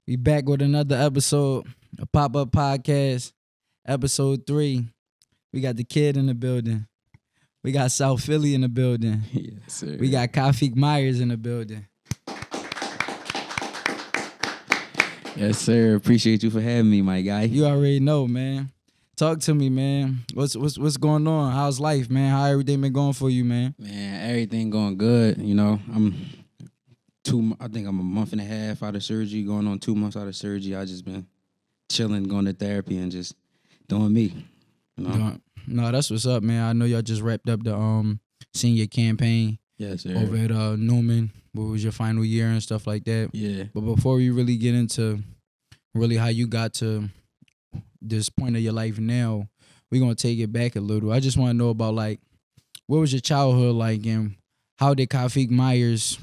We back with another episode of POPUP Podcast, episode 3. We got the kid in the building. We got South Philly in the building. Yes, sir. We got Khaafiq Myers in the building. Yes, sir. Appreciate you for having me, my guy. You already know, man. Talk to me, man. What's going on? How's life, man? How everything been going for you, man? Man, everything going good. You know, I think I'm a month and a half out of surgery, going on 2 months out of surgery. I just been chilling, going to therapy, and just doing me. You know? No, that's what's up, man. I know y'all just wrapped up the senior campaign Yes, sir. over at Newman. What was your final year and stuff like that? Yeah. But before we really get into really how you got to this point of your life now, we're going to take it back a little. I just want to know about, like, what was your childhood like, and how did Khaafiq Myers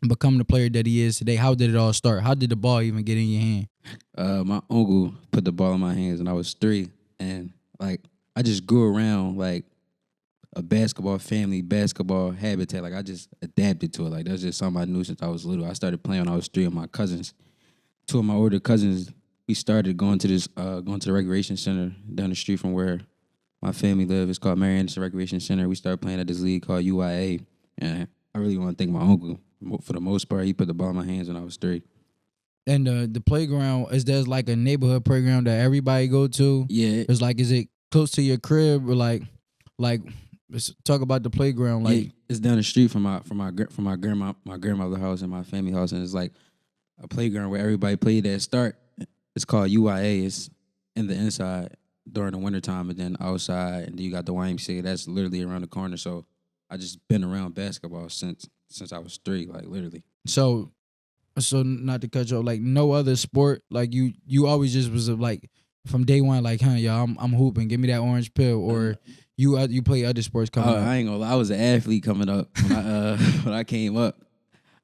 become the player that he is today? How did it all start? How did the ball even get in your hand? My uncle put the ball in my hands when I was 3, and, like, I just grew around, like, a basketball family, basketball habitat. Like, I just adapted to it. Like, that's just something I knew since I was little. I started playing when I was 3 with my cousins. 2 of my older cousins, we started going to the recreation center down the street from where my family lived. It's called Mary Anderson Recreation Center. We started playing at this league called UIA. And I really want to thank my uncle. For the most part, he put the ball in my hands when I was 3. And the playground, is there like a neighborhood playground that everybody go to? Yeah. It's like, is it close to your crib, or like let's talk about the playground. Like, yeah, it's down the street from my grandmother's house and my family house, and it's like a playground where everybody played at start. It's called UIA. It's in the inside during the wintertime, and then outside, and then you got the YMCA. That's literally around the corner. So I just been around basketball since I was 3, like literally. So not to cut you off, like no other sport, like you always just was like from day one, like, y'all, I'm hooping, give me that orange pill, or you play other sports coming up? I ain't gonna lie, I was an athlete coming up when when I came up.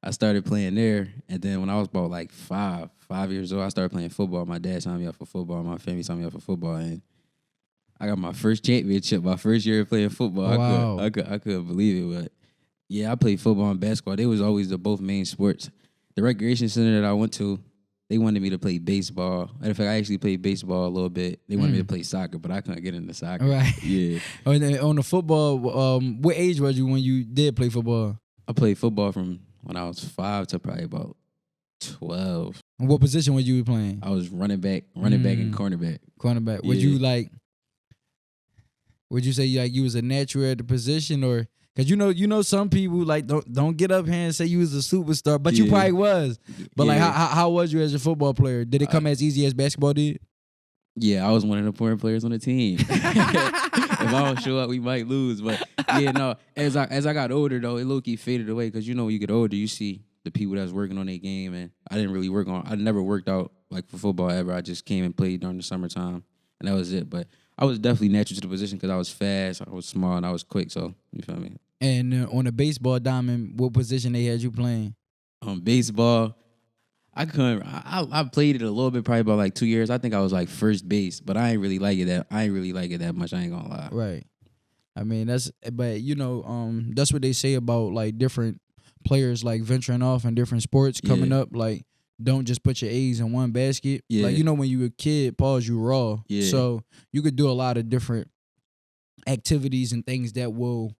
I started playing there, and then when I was about like 5 years old, I started playing football. My dad signed me up for football. My family signed me up for football, and I got my first championship my first year playing football. Wow. I couldn't believe it, but yeah, I played football and basketball. They was always the both main sports. The recreation center that I went to, they wanted me to play baseball. In fact, I actually played baseball a little bit. They wanted me to play soccer, but I couldn't get into soccer. Right. Yeah. On the football, what age was you when you did play football? I played football from when I was 5 to probably about 12. And what position were you playing? I was running back and cornerback. Cornerback. Yeah. Would you say you was a natural at the position, or because you know some people like don't get up here and say you was a superstar, but you probably was. But like, how was you as a football player? Did it come as easy as basketball did? Yeah, I was one of the important players on the team. If I don't show up, we might lose. But yeah, no. As I got older though, it low-key faded away, because you know when you get older, you see the people that's working on their game, and I didn't really I never worked out like for football ever. I just came and played during the summertime, and that was it. But I was definitely natural to the position because I was fast, I was small, and I was quick. So you feel me? And on the baseball diamond, what position they had you playing? Baseball, I couldn't. I played it a little bit, probably about like 2 years. I think I was like first base, but I ain't really like it that much. I ain't gonna lie. Right. I mean, but that's what they say about like different players like venturing off in different sports coming up. Like, don't just put your eggs in one basket. Yeah. Like, when you were a kid, you raw. Yeah. So you could do a lot of different activities and things that will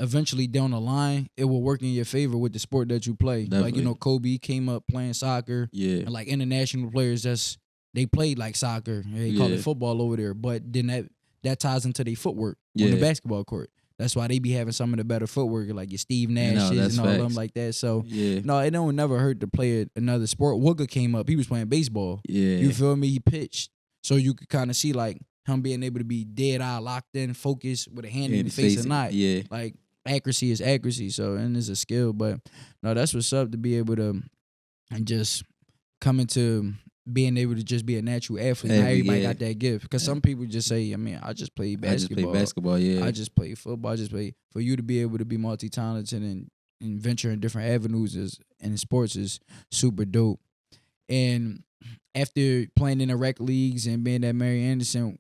eventually down the line, it will work in your favor with the sport that you play. Definitely. Like, Kobe came up playing soccer. Yeah. And like international players, they played like soccer. They call it football over there. But then that ties into their footwork on the basketball court. That's why they be having some of the better footwork, like your Steve Nashes and all of them like that. So, no, it don't never hurt to play another sport. Wooga came up. He was playing baseball. Yeah. You feel me? He pitched. So you could kind of see, like, him being able to be dead-eye, locked in, focused with a hand in the face or not. Yeah. Like, accuracy is accuracy. So, and it's a skill. But, no, that's what's up, to be able to and just come into being able to just be a natural athlete. Not everybody got that gift. Because some people just say, I just play basketball. I just play basketball, yeah. I just play football. I just play. For you to be able to be multi-talented and venture in different avenues in sports is super dope. And after playing in the rec leagues and being at Mary Anderson,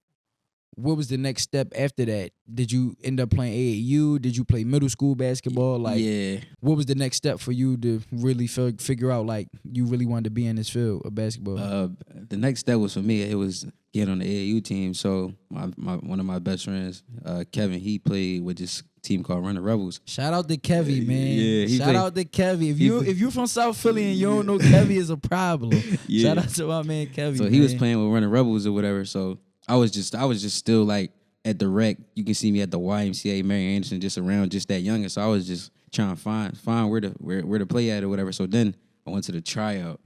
what was the next step after that? Did you end up playing AAU? Did you play middle school basketball? Like, yeah. what was the next step for you to really figure out like you really wanted to be in this field of basketball? The next step was for me. It was getting on the AAU team. So one of my best friends, Kevin, he played with this team called Run the Rebels. Shout out to Kevy, man. Yeah, Shout out to Kevy. If you from South Philly and you don't know Kevy is a problem. Yeah. Shout out to my man Kevy. So he was playing with Run the Rebels or whatever. So I was just still like at the rec. You can see me at the YMCA, Mary Anderson, just around just that younger. So I was just trying to find where to play at or whatever. So then I went to the tryout.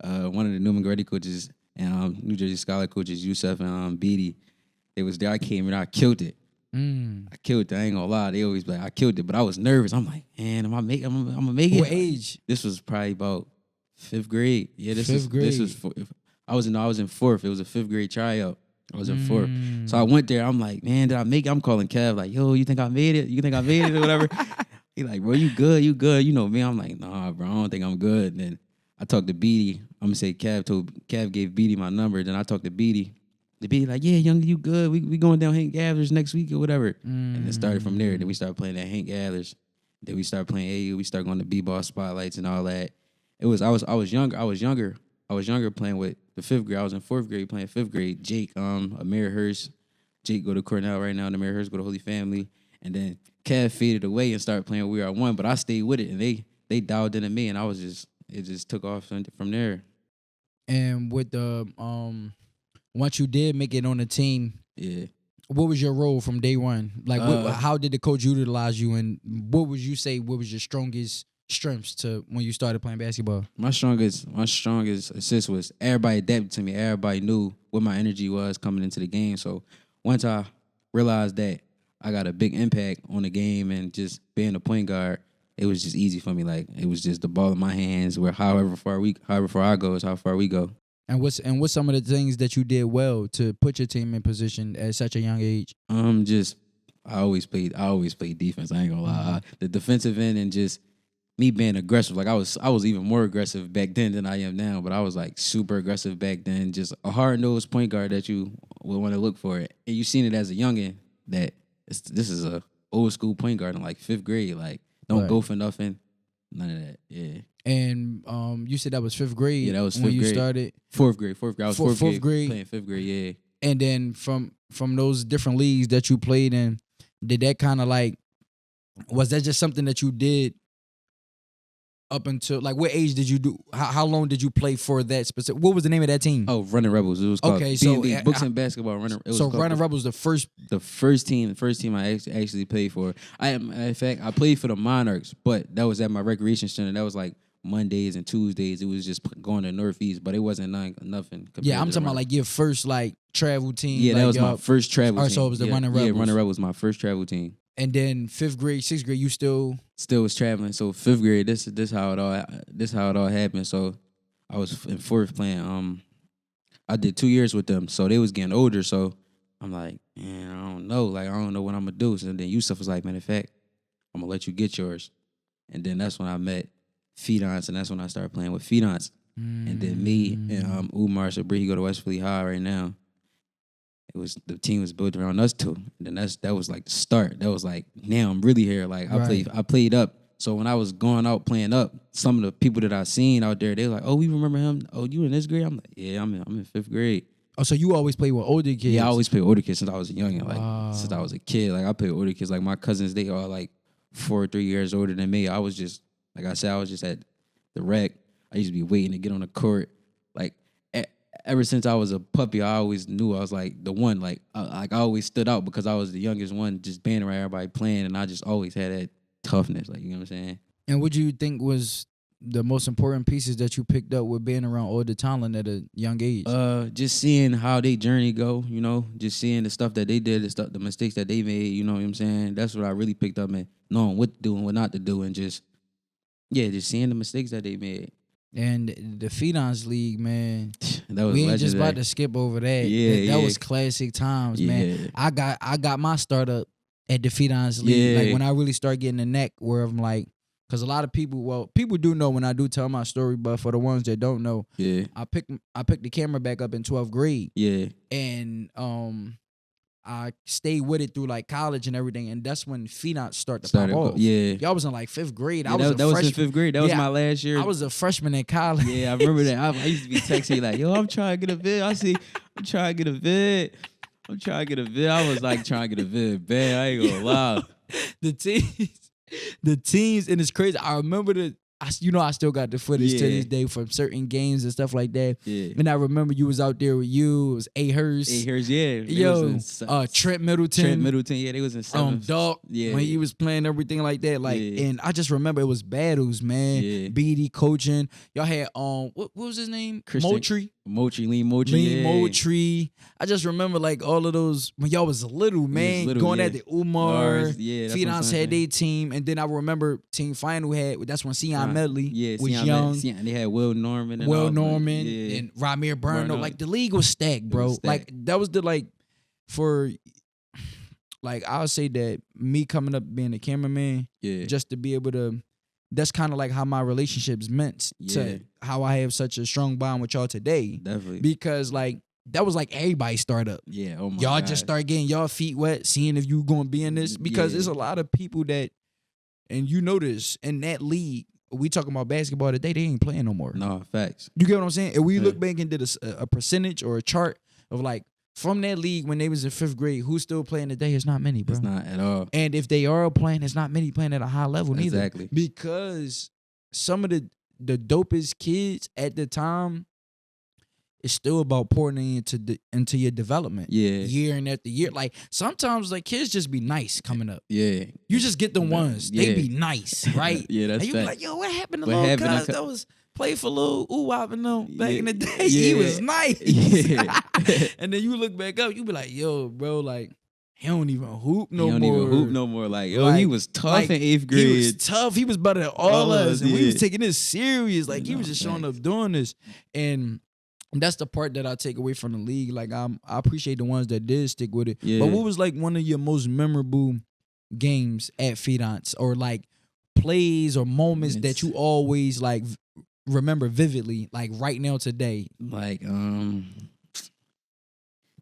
One of the Newman-Goretti coaches and New Jersey Scholar coaches, Yusuf and Beatty, they was there. I came and I killed it. I killed it. I ain't gonna lie. They always be like, I killed it, but I was nervous. I'm like, man, I'm gonna make it. What age? This was probably about 5th grade. Yeah, Fifth grade. This was I was in 4th. It was a 5th grade tryout. I was in 4th. So I went there. I'm like, man, did I make it? I'm calling Kev like, yo, you think I made it? You think I made it or whatever? He like, bro, you good? You good? You know me. I'm like, nah, bro, I don't think I'm good. And then I talked to Beatty. I'm gonna say Kev gave Beatty my number. Then I talked to Beatty. The Beatty like, yeah, young, you good? We going down Hank Gathers next week or whatever. And it started from there. Then we started playing at Hank Gathers. Then we started playing AU. We started going to B-ball spotlights and all that. I was younger playing with the 5th grade. I was in 4th grade playing 5th grade. Jake, Amir Hurst. Jake go to Cornell right now. And Amir Hurst go to Holy Family. And then Kev faded away and started playing We Are One. But I stayed with it. And they dialed into me. And it just took off from there. And with the once you did make it on the team, Yeah. what was your role from day one? Like, how did the coach utilize you, and what would you say what was your strengths to when you started playing basketball? My strongest assist was everybody adapted to me. Everybody knew what my energy was coming into the game. So once I realized that I got a big impact on the game and just being a point guard, it was just easy for me. Like, it was just the ball in my hands. Where however far I go is how far we go. And what's some of the things that you did well to put your team in position at such a young age? I always played defense. I ain't gonna lie. The defensive end and just me being aggressive. Like, I was even more aggressive back then than I am now. But I was like super aggressive back then. Just a hard-nosed point guard that you would want to look for it. And you seen it as a youngin that this is a old school point guard in like 5th grade. Like, don't go for nothing. None of that. Yeah. And you said that was 5th grade. Yeah, that was 5th when you grade. started. 4th grade. I was 4th grade playing 5th grade. Yeah. And then from those different leagues that you played in, did that kind of like, was that just something that you did up until, like, what age did you do? How long did you play for that specific? What was the name of that team? Oh, Running Rebels. It was called B&B, Books and Basketball. Running Rebels, the first team I actually played for. In fact, I played for the Monarchs, but that was at my recreation center. That was like Mondays and Tuesdays. It was just going to Northeast, but it wasn't nothing. Yeah, I'm talking about like your first like travel team. Yeah, like, that was my first travel team. So it was the Running Rebels. Yeah, Running Rebels was my first travel team. And then 5th grade, 6th grade, you still was traveling. So 5th grade, this how it all happened. So I was in 4th playing. I did 2 years with them, so they was getting older. So I'm like, man, I don't know. Like, I don't know what I'm gonna do. So then Yusuf was like, man, in fact, I'm gonna let you get yours. And then that's when I met Fons, and that's when I started playing with Fons. And then me and Umar Sabri, he go to West Philly High right now. The team was built around us two. And then that was like the start. That was like, now I'm really here. Like, I played up. So when I was going out playing up, some of the people that I seen out there, they were like, oh, we remember him? Oh, you in this grade? I'm like, yeah, I'm in 5th grade. Oh, so you always play with older kids? Yeah, I always played with older kids since I was a youngin'. Like, since I was a kid. Like, I played with older kids. Like, my cousins, they are like 4 or 3 years older than me. I was just, like I said, I was just at the rec. I used to be waiting to get on the court. Like, ever since I was a puppy, I always knew I was like the one. Like, I always stood out because I was the youngest one, just being around everybody playing, and I just always had that toughness. Like, you know what I'm saying? And what do you think was the most important pieces that you picked up with being around older talent at a young age? Just seeing how they journey go, you know, just seeing the stuff that they did, the mistakes that they made, you know what I'm saying? That's what I really picked up, and knowing what to do and what not to do, and just seeing the mistakes that they made. And the Fons League, man, that was we ain't legendary. just about to skip over that. Yeah, that was classic times, man. I got my start up at the Fons League. Yeah. Like, when I really start getting the neck where I'm like, because a lot of people do know when I do tell my story, but for the ones that don't know, I picked the camera back up in 12th grade. Yeah. And I stayed with it through like college and everything, and that's when Phenom started to Started pop off. yeah. Y'all was in like 5th grade. Yeah, I was that was in 5th grade. That was my last year. I was a freshman in college. Yeah, I remember that. I used to be texting like, yo, I'm trying to get a vid. I'm trying to get a vid. I'm trying to get a vid. I was like trying to get a vid. Man, I ain't gonna lie. the teams, and it's crazy. I remember I still got the footage to this day from certain games and stuff like that. Yeah. And I remember you was out there with you. It was A. Hurst. Yeah. Yo, Trent Middleton. Yeah, they was in 7th. Dog. Yeah. When he was playing everything like that. Like, Yeah. and I just remember it was battles, man. Yeah. BD coaching. Y'all had what was his name? Christian- Moultrie. Lean Moultrie. Lean Moultrie. I just remember like all of those when y'all was little, man. Going at the Umar. Phenom had their team. And then I remember Team Final that's when Sion Medley was young. They had Will Norman and and Ramir Burno. Like the league was stacked, bro. Like that was I would say that me coming up being a cameraman, just to be able to, that's kind of like how my relationships meant to how I have such a strong bond with y'all today. Definitely. Because like that was like everybody's startup. Yeah, oh my y'all God. just start getting y'all feet wet, seeing if you gonna be in this. Because there's a lot of people that, and you notice in that league, we talking about basketball today, they ain't playing no more. No, facts. You get what I'm saying? If we look back and did a percentage or a chart of like from that league when they was in 5th grade, who's still playing today? It's not many, bro. It's not at all. And if they are playing, it's not many playing at a high level neither. Exactly. Because some of the dopest kids at the time, it's still about pouring into your development. Yeah. Year and after year. Like sometimes like kids just be nice coming up. Yeah. You just get the ones. They be nice, right? Yeah, that's and you fact. be like, yo, what happened to little cuz that was played for little Uwap and them back in the day? Yeah. He was nice. Yeah. And then you look back up, you be like, yo, bro, like he don't even hoop no more. He don't even hoop no more. Like, yo, he was tough in 8th grade. He was tough. He was better than all us. And we was yeah. taking this serious. Like he was just showing up doing this. And that's the part that I take away from the league. Like I appreciate the ones that did stick with it. Yeah. But what was like one of your most memorable games at Phenom, or like plays or moments that you always like remember vividly, like right now today? Like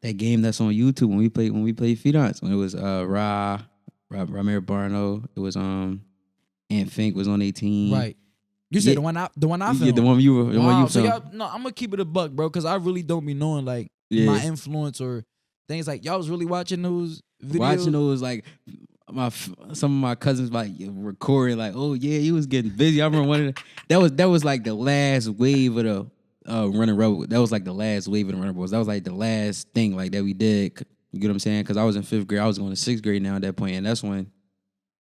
that game that's on YouTube when we played Phenom. When it was Ramir Barno. It was Ant Fink was on 18. Right. You said the one I filmed. Yeah, the one you were. So y'all, no, I'm gonna keep it a buck, bro, because I really don't be knowing like my influence or things like y'all was really watching those videos. Watching those like some of my cousins like recording like, oh yeah, he was getting busy. I remember one of that was like the last wave of the running rebel. That was like the last wave of the running rebels. That was like the last thing like that we did. You get what I'm saying? Because I was in 5th grade. I was going to 6th grade now at that point, and that's when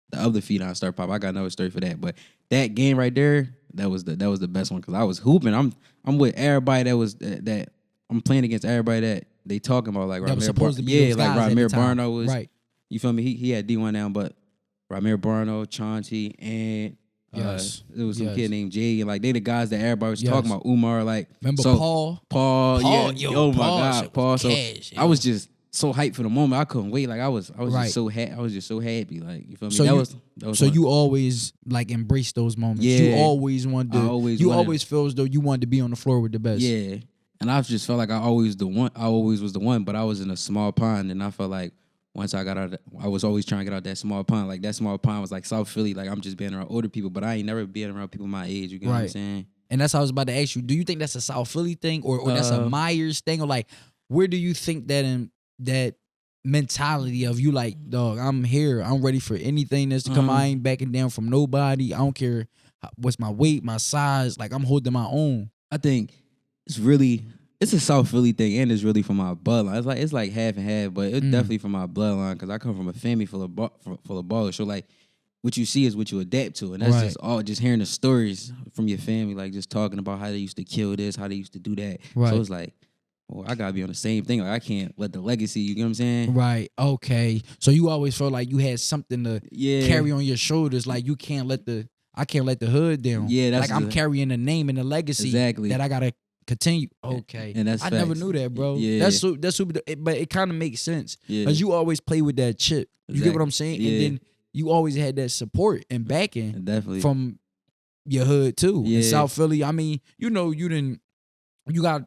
the other Phenom started pop. I got another story for that, but that game right there, that was the best one because I was hooping. I'm with everybody that I'm playing against everybody that they talking about like Ramir Barno. Like Ramir Barno was right. You feel me? He had D1 now, but Ramir Barno, Chauncey, and there was some kid named Jay, and like they the guys that everybody was talking about. Umar, like remember Paul, yeah. Yo, oh my Paul, God, Paul. So cash, I was just so hyped for the moment. I couldn't wait. Like I was just so happy. I was just so happy. Like you feel me? So that was so you always like embrace those moments. Yeah. You always wanted to. Always feel as though you wanted to be on the floor with the best. Yeah. And I just felt like I always was the one, but I was in a small pond, and I felt like once I got out, I was always trying to get out that small pond. Like that small pond was like South Philly. Like I'm just being around older people, but I ain't never been around people my age. You get what I'm saying? And that's how I was about to ask you. Do you think that's a South Philly thing, or that's a Myers thing, or like where do you think that mentality of you like, dog, I'm here, I'm ready for anything that's to come. I ain't backing down from nobody. I don't care what's my weight, my size. Like I'm holding my own. I think it's a South Philly thing, and it's really from my bloodline. It's like half and half, but it's definitely from my bloodline because I come from a family full of ballers. So like, what you see is what you adapt to, and that's just hearing the stories from your family, like just talking about how they used to kill this, how they used to do that. Right. So it's like, well, I gotta be on the same thing. Like I can't let the legacy. You get what I'm saying? Right. Okay. So you always felt like you had something to carry on your shoulders. Like you can't I can't let the hood down. Yeah. That's like I'm carrying the name and the legacy that I gotta continue. Okay. And that's I facts. never knew that, bro. Yeah. That's super. But it kind of makes sense because you always play with that chip. You get what I'm saying? Yeah. And then you always had that support and backing definitely from your hood too. Yeah. In South Philly. I mean, you got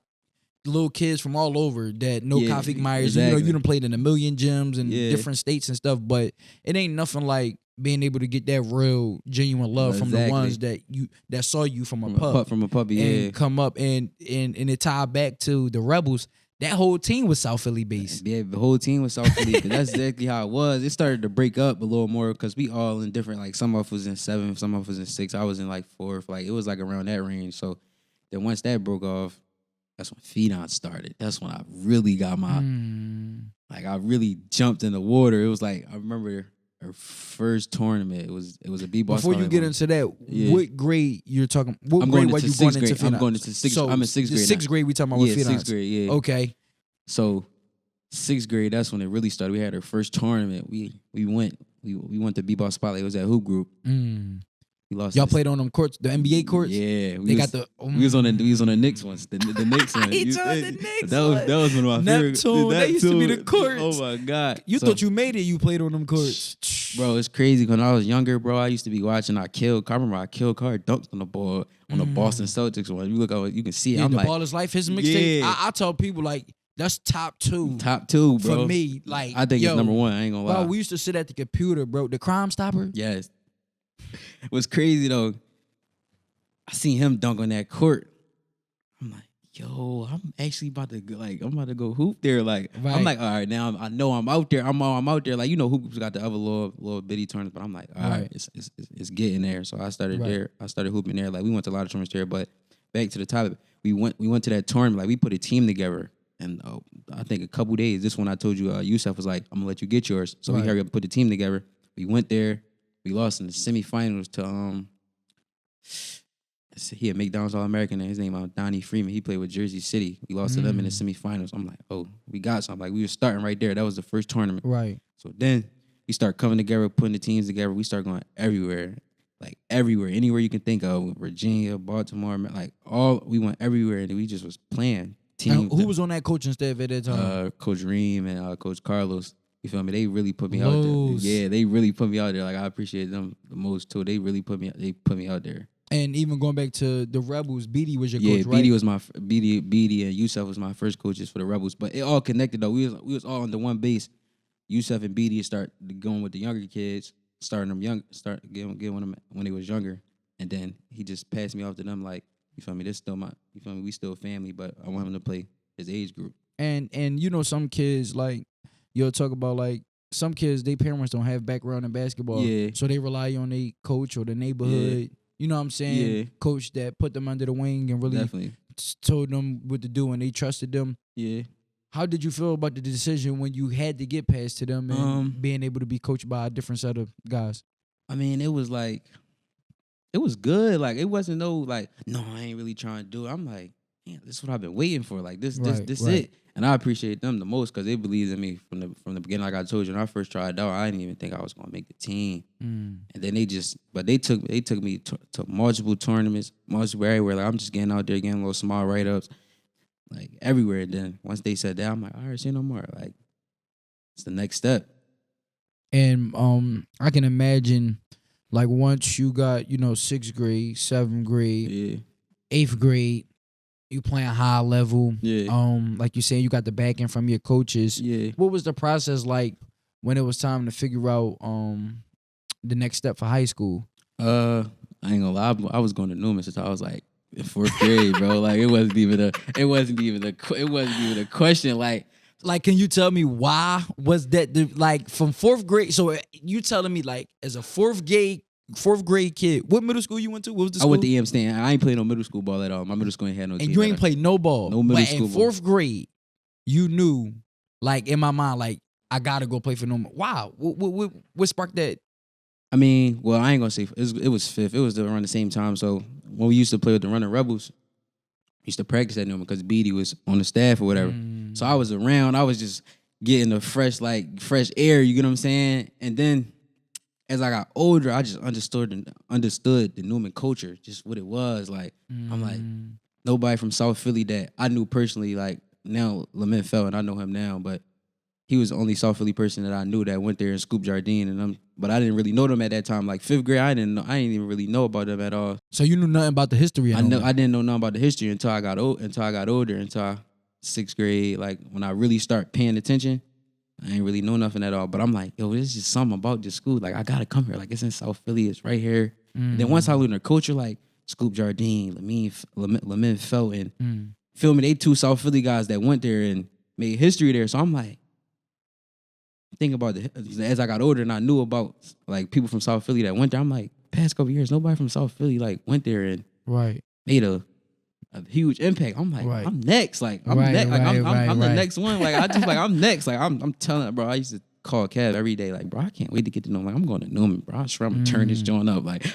little kids from all over that know Yeah, Khaafiq Myers. exactly. You done played in a million gyms in Yeah. different states and stuff, but it ain't nothing like being able to get that real, genuine love from the Exactly. ones that saw you from a pup From a puppy, and yeah. come up and it tied back to the Rebels. That whole team was South Philly based. Yeah, the whole team was South Philly. 'Cause that's exactly how it was. It started to break up a little more because we all in different, like some of us was in 7th, some of us was in 6th. I was in like 4th. Like it was like around that range. So then once that broke off, that's when Phenon started. That's when I really got my, like I really jumped in the water. It was like, I remember our first tournament. It was a B-ball. Before you get into that, what grade you're talking? What I'm grade going were into you going 6th into? grade. I'm going into 6th. So I'm in 6th grade. The 6th grade we talking about with Phenon. 6th grade, yeah. Okay. So 6th grade, that's when it really started. We had our first tournament. We went to B-ball Spotlight. It was at Hoop Group. We lost. Y'all played on them courts, the NBA courts. Yeah, we got the. We was on the Knicks ones. The Knicks one. He joined the Knicks. That was one of my favorite. Neptune. That used to be the courts. Oh my God! You thought you made it. You played on them courts, bro. It's crazy. When I was younger, bro, I used to be watching. I remember I killed Card dunked on the ball on the Boston Celtics one. You look out, you can see it. Yeah, I'm the like, Ball is Life. His mixtape. Yeah. I tell people like that's top two. Top two, bro. For me, like I think it's number one. I ain't gonna lie. Bro, we used to sit at the computer, bro. The Crime Stopper. Yes. What's crazy though, I seen him dunk on that court. I'm like, yo, I'm actually about to go, I'm about to go hoop there. Like, Right. I'm like, all right, now I know I'm out there. I'm out there. Like, Hoop's got the other little bitty tournaments, but I'm like, all right, it's getting there. So I started there. I started hooping there. Like, we went to a lot of tournaments there. But back to the topic, we went to that tournament. Like, we put a team together. And I think a couple days, this one I told you, Yusuf was like, I'm gonna let you get yours. So we hurry up and put the team together. We went there. We lost in the semifinals to he had McDonald's All-American, and his name was Donnie Freeman. He played with Jersey City. We lost to them in the semifinals. I'm like, oh, we got something. Like, we were starting right there. That was the first tournament. Right. So then we start coming together, putting the teams together. We start going everywhere. Like, everywhere. Anywhere you can think of. Virginia, Baltimore, like, we went everywhere, and we just was playing. Teams. Who was on that coaching staff at that time? Coach Reem and Coach Carlos. You feel me? They really put me out there. Lowe's. Yeah, they really put me out there. Like, I appreciate them the most, too. They really put me out there. And even going back to the Rebels, BD was your coach, right? Yeah, BD and Yusuf was my first coaches for the Rebels. But it all connected though. We was all under one base. Yusuf and BD start going with the younger kids, starting them young, start getting them when they was younger, and then he just passed me off to them like, you feel me? This still you feel me? We still family, but I want him to play his age group. And some kids like you'll talk about like some kids, their parents don't have background in basketball, so they rely on their coach or the neighborhood. Yeah. You know what I'm saying? Yeah. Coach that put them under the wing and really told them what to do and they trusted them. Yeah. How did you feel about the decision when you had to get past to them and being able to be coached by a different set of guys? I mean, it was good. Like, it wasn't no I ain't really trying to do it. I'm like, yeah, this is what I've been waiting for. Like, this it. And I appreciate them the most because they believed in me from the beginning. Like I told you, when I first tried out, I didn't even think I was gonna make the team. And then they took me to multiple tournaments, multiple everywhere. Like, I'm just getting out there, getting little small write-ups, like everywhere. And then once they said that, I'm like, all right, say no more. Like, it's the next step. And I can imagine, like, once you got 6th grade, 7th grade, 8th grade. You playing high level. Like you said, you got the backing from your coaches. What was the process like when it was time to figure out the next step for high school? I ain't gonna lie, I was going to Newman since I was like in 4th grade, bro. Like, it wasn't even a question. Like, can you tell me why was that from 4th grade? So you telling me like as a 4th grade kid, what middle school you went to? What was the school? I went to EM Stan. I ain't played no middle school ball at all. My middle school ain't had no team. And you ain't played no ball. No middle school ball. In 4th grade, you knew, like, in my mind, like, I gotta go play for Newman. Wow. What sparked that? I mean, well, I ain't gonna say it was 5th. It was around the same time. So when we used to play with the Running Rebels, we used to practice at Newman because BD was on the staff or whatever. So I was around. I was just getting the fresh air. You get what I'm saying? And then as I got older, I just understood the Newman culture, just what it was. Like, I'm like, nobody from South Philly that I knew personally, like, now Lament fell and I know him now, but he was the only South Philly person that I knew that went there and scooped Jardine, but I didn't really know them at that time. Like 5th grade, I didn't even really know about them at all. So you knew nothing about the history. I didn't know nothing about the history until I got older, until I 6th grade, like when I really start paying attention, I ain't really know nothing at all. But I'm like, yo, there's just something about this school. Like, I gotta come here. Like, it's in South Philly. It's right here. And then once I learned the culture, like Scoop Jardine, Lamine Felton, feel me? They 2 South Philly guys that went there and made history there. So I'm like, thinking about as I got older and I knew about like people from South Philly that went there. I'm like, past couple years, nobody from South Philly like went there and made a huge impact. I'm like, I'm next. Like I'm next. Like I'm the next one. Like I just like I'm next. Like I'm telling it, bro. I used to call Kev every day. Like, bro, I can't wait to get to know him. Like, I'm going to Newman, bro. I'm sure I'm gonna turn this joint up. Like,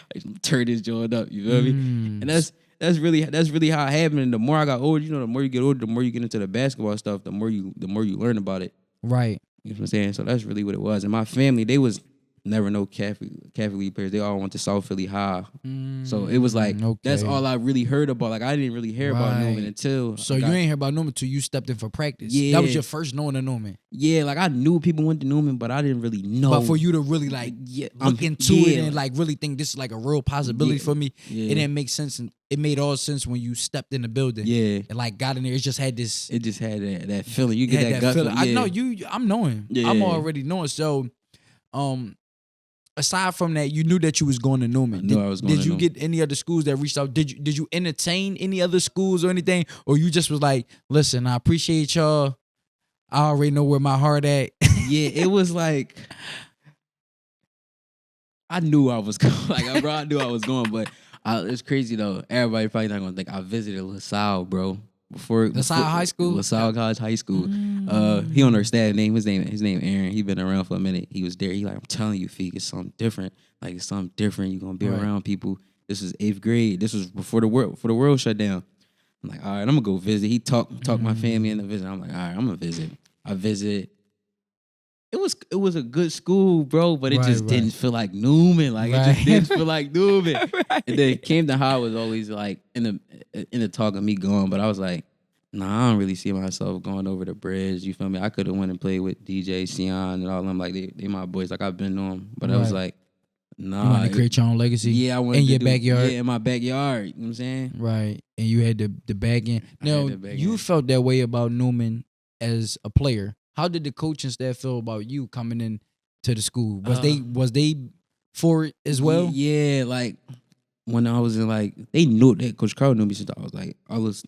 turn this joint up. You feel me? And that's really how it happened. And the more I got older, you know, the more you get older, the more you get into the basketball stuff, the more you learn about it. Right. You know what I'm saying? So that's really what it was. And my family, they was never no Catholic League players. They all went to South Philly High. So it was like, that's all I really heard about. Like, I didn't really hear about Newman until. So you ain't hear about Newman until you stepped in for practice. Yeah. That was your first knowing of Newman. Yeah, like I knew people went to Newman, but I didn't really know. But for you to really like look into it and like really think this is like a real possibility for me, it didn't make sense. And it made all sense when you stepped in the building. Yeah. And like got in there, it just had this. It just had that feeling. You get that gut feeling. I know you. I'm knowing. Yeah. I'm already knowing. So, aside from that, you knew that you was going to Newman. Did you get any other schools that reached out? Did you entertain any other schools or anything? Or you just was like, listen, I appreciate y'all. I already know where my heart at. Yeah, it was like I knew I was going. Like, bro, I knew I was going, but it's crazy though. Everybody probably not gonna think I visited LaSalle, bro. Before High School? LaSalle College High School. He on our staff name. His name Aaron. He been around for a minute. He was there. He like, I'm telling you, Feek, it's something different. Like, it's something different. You're gonna be around people. This is 8th grade. This was before the world shut down. I'm like, all right, I'm gonna go visit. He talked my family into visit. I'm like, all right, I'm gonna visit. I visit. It was a good school, bro, but it just didn't feel like Newman. Like, it just didn't feel like Newman. And then Camden High was always like in the talk of me going, but I was like, nah, I don't really see myself going over the bridge. You feel me? I could have went and played with DJ, Sion, and all them. Like, they my boys. Like, I've been to them. But I was like, nah. You want to create your own legacy? Yeah, I wanted in your backyard? Yeah, in my backyard. You know what I'm saying? Right. And you had the back end. Now, you felt that way about Newman as a player. How did the coaching staff feel about you coming in to the school? Was they for it as well? Yeah, like when I was in like, they knew that Coach Carl knew me since I was like,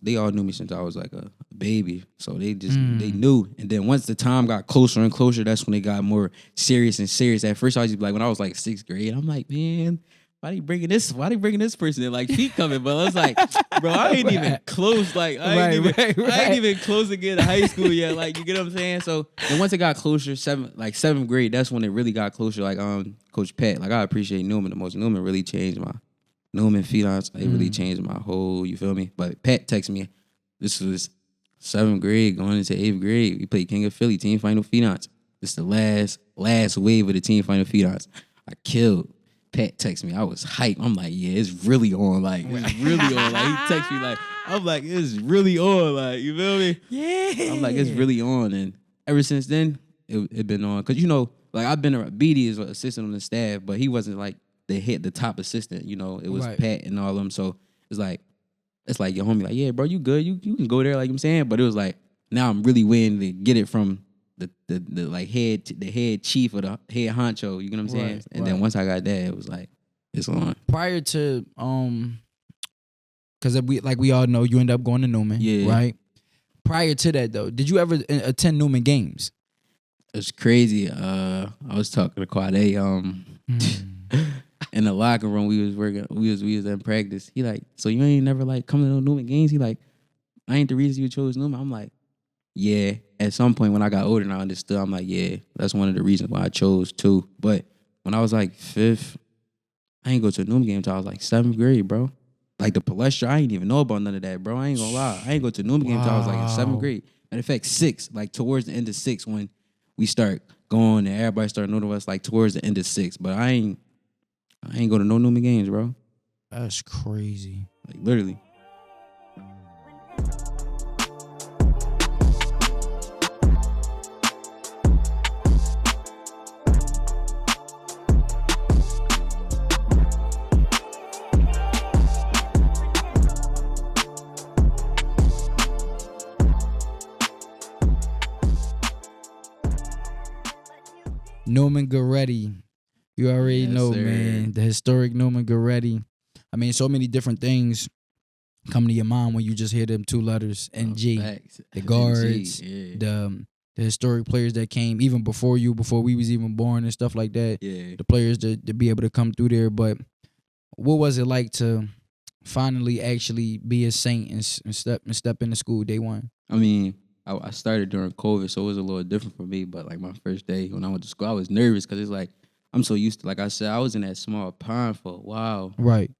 they all knew me since I was like a baby. So they just they knew. And then once the time got closer and closer, that's when they got more serious and serious. At first I was just like, when I was like 6th grade, I'm like, man, why they bringing this person in? Like, Feet coming, but I was like, bro, I ain't even close. Like, I ain't even close to get to high school yet. Like, you get what I'm saying? So then once it got closer, 7th grade, that's when it really got closer. Like, Coach Pat, like, I appreciate Newman the most. Newman really changed Newman Finance, it really changed my whole, you feel me? But Pat texted me, this was 7th grade going into 8th grade. We played King of Philly, Team Final Finance. This is the last wave of the Team Final Finance. I killed. Pat texted me. I was hyped. I'm like, yeah, it's really on. Like, it's really on. Like, he texted me like, I'm like, it's really on. Like, you feel me? Yeah. I'm like, it's really on. And ever since then, it been on. Because, you know, like, I've been BD is an assistant on the staff, but he wasn't like the top assistant. You know, it was Pat and all of them. So it's like your homie, like, yeah, bro, you good. You can go there, like I'm saying. But it was like, now I'm really waiting to get it from the like head chief or the head honcho, you know what I'm saying? And then once I got that, it was like, it's on. Prior to because we all know you end up going to Newman, right? Prior to that though, did you ever attend Newman games? It's crazy. I was talking to Quade, in the locker room. We was in practice. He like, so you ain't never like come to no Newman games? He like, I ain't the reason you chose Newman. I'm like, yeah, at some point when I got older and I understood, I'm like, yeah, that's one of the reasons why I chose too. But when I was like 5th, I ain't go to a Newman game until I was like 7th grade, bro. Like the Palestra, I ain't even know about none of that, bro. I ain't gonna lie. I ain't go to a Newman game until I was like in 7th grade. Matter of fact, 6th, like towards the end of 6th when we start going and everybody start knowing us, like towards the end of 6th. But I ain't go to no Newman games, bro. That's crazy. Like literally. Newman-Goretti. You already Yes, know, sir. man. The historic Newman-Goretti. I mean, so many different things come to your mind when you just hear them two letters, NG. Facts. The NG, guards, yeah. the historic players that came even before you, before we was even born and stuff like that. Yeah. The players to be able to come through there. But what was it like to finally actually be a Saint and step into school day one? I mean, I started during COVID, so it was a little different for me. But like my first day when I went to school, I was nervous because it's like I'm so used to, like I said, I was in that small pond for a while. Right.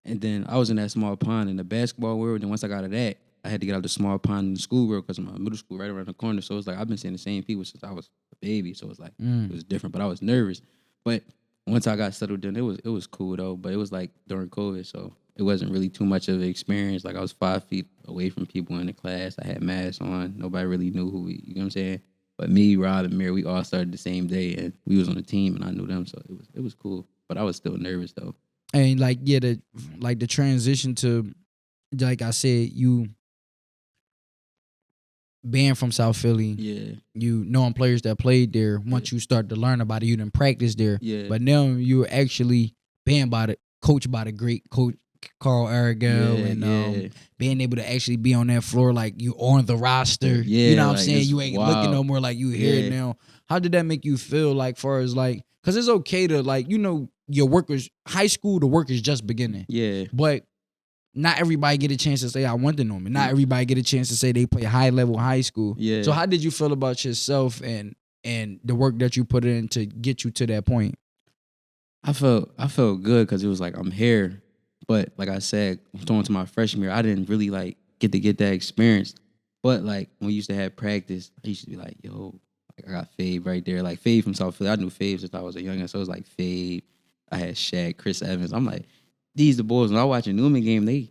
And then I was in that small pond in the basketball world. And once I got out of that, I had to get out of the small pond in the school world because my middle school right around the corner. So it's like I've been seeing the same people since I was a baby. So it's like it was different, but I was nervous. But once I got settled in, it was cool though. But it was like during COVID, so it wasn't really too much of an experience. Like I was 5 feet away from people in the class. I had masks on. Nobody really knew who we, you know what I'm saying? But me, Rob, and Mir, we all started the same day, and we was on the team, and I knew them, so it was cool. But I was still nervous though. And like, yeah, the transition to, like I said, you being from South Philly, Yeah, you knowing players that played there. Once you start to learn about it, you didn't practice there. yeah. But now you're actually being coached by the great coach Carl Aragel, and being able to actually be on that floor, like you on the roster. Yeah, you know what I'm like, saying? it's You ain't wild. looking no more like you here Yeah. now. How did that make you feel? Like, far as like, because it's okay to, like, you know, your workers, high school, the work is just beginning. Yeah. But not everybody get a chance to say I went to Norman. Not everybody get a chance to say they play high level high school. Yeah. So how did you feel about yourself and the work that you put in to get you to that point? I felt good because it was like I'm here. But like I said, going to my freshman year, I didn't really like get that experience. But like when we used to have practice, I used to be like, yo, like I got Fave right there. Like Fave from South Philly. I knew Fave since I was a youngin'. So it was like Fave. I had Shaq, Chris Evans. I'm like, these the boys. When I watch a Newman game, they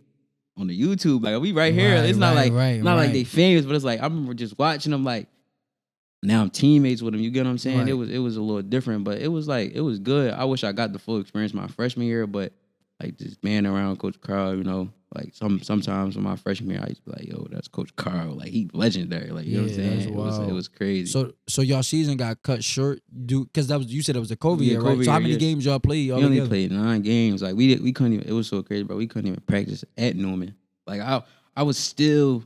on the YouTube. Like, we right here. It's not like they famous, but it's like I remember just watching them. Like, now I'm teammates with them. You get what I'm saying? Right. It was a little different, but it was good. I wish I got the full experience my freshman year, but like just being around Coach Carl, you know, like sometimes in my freshman year, I used to be like, yo, that's Coach Carl. Like, he legendary. Like, you know what I'm saying? It was crazy. So y'all season got cut short, because you said it was a COVID year, right? COVID So how year, many games y'all played? We only played 9 games. Like, we couldn't even. It was so crazy, bro. We couldn't even practice at Newman. Like, I was still.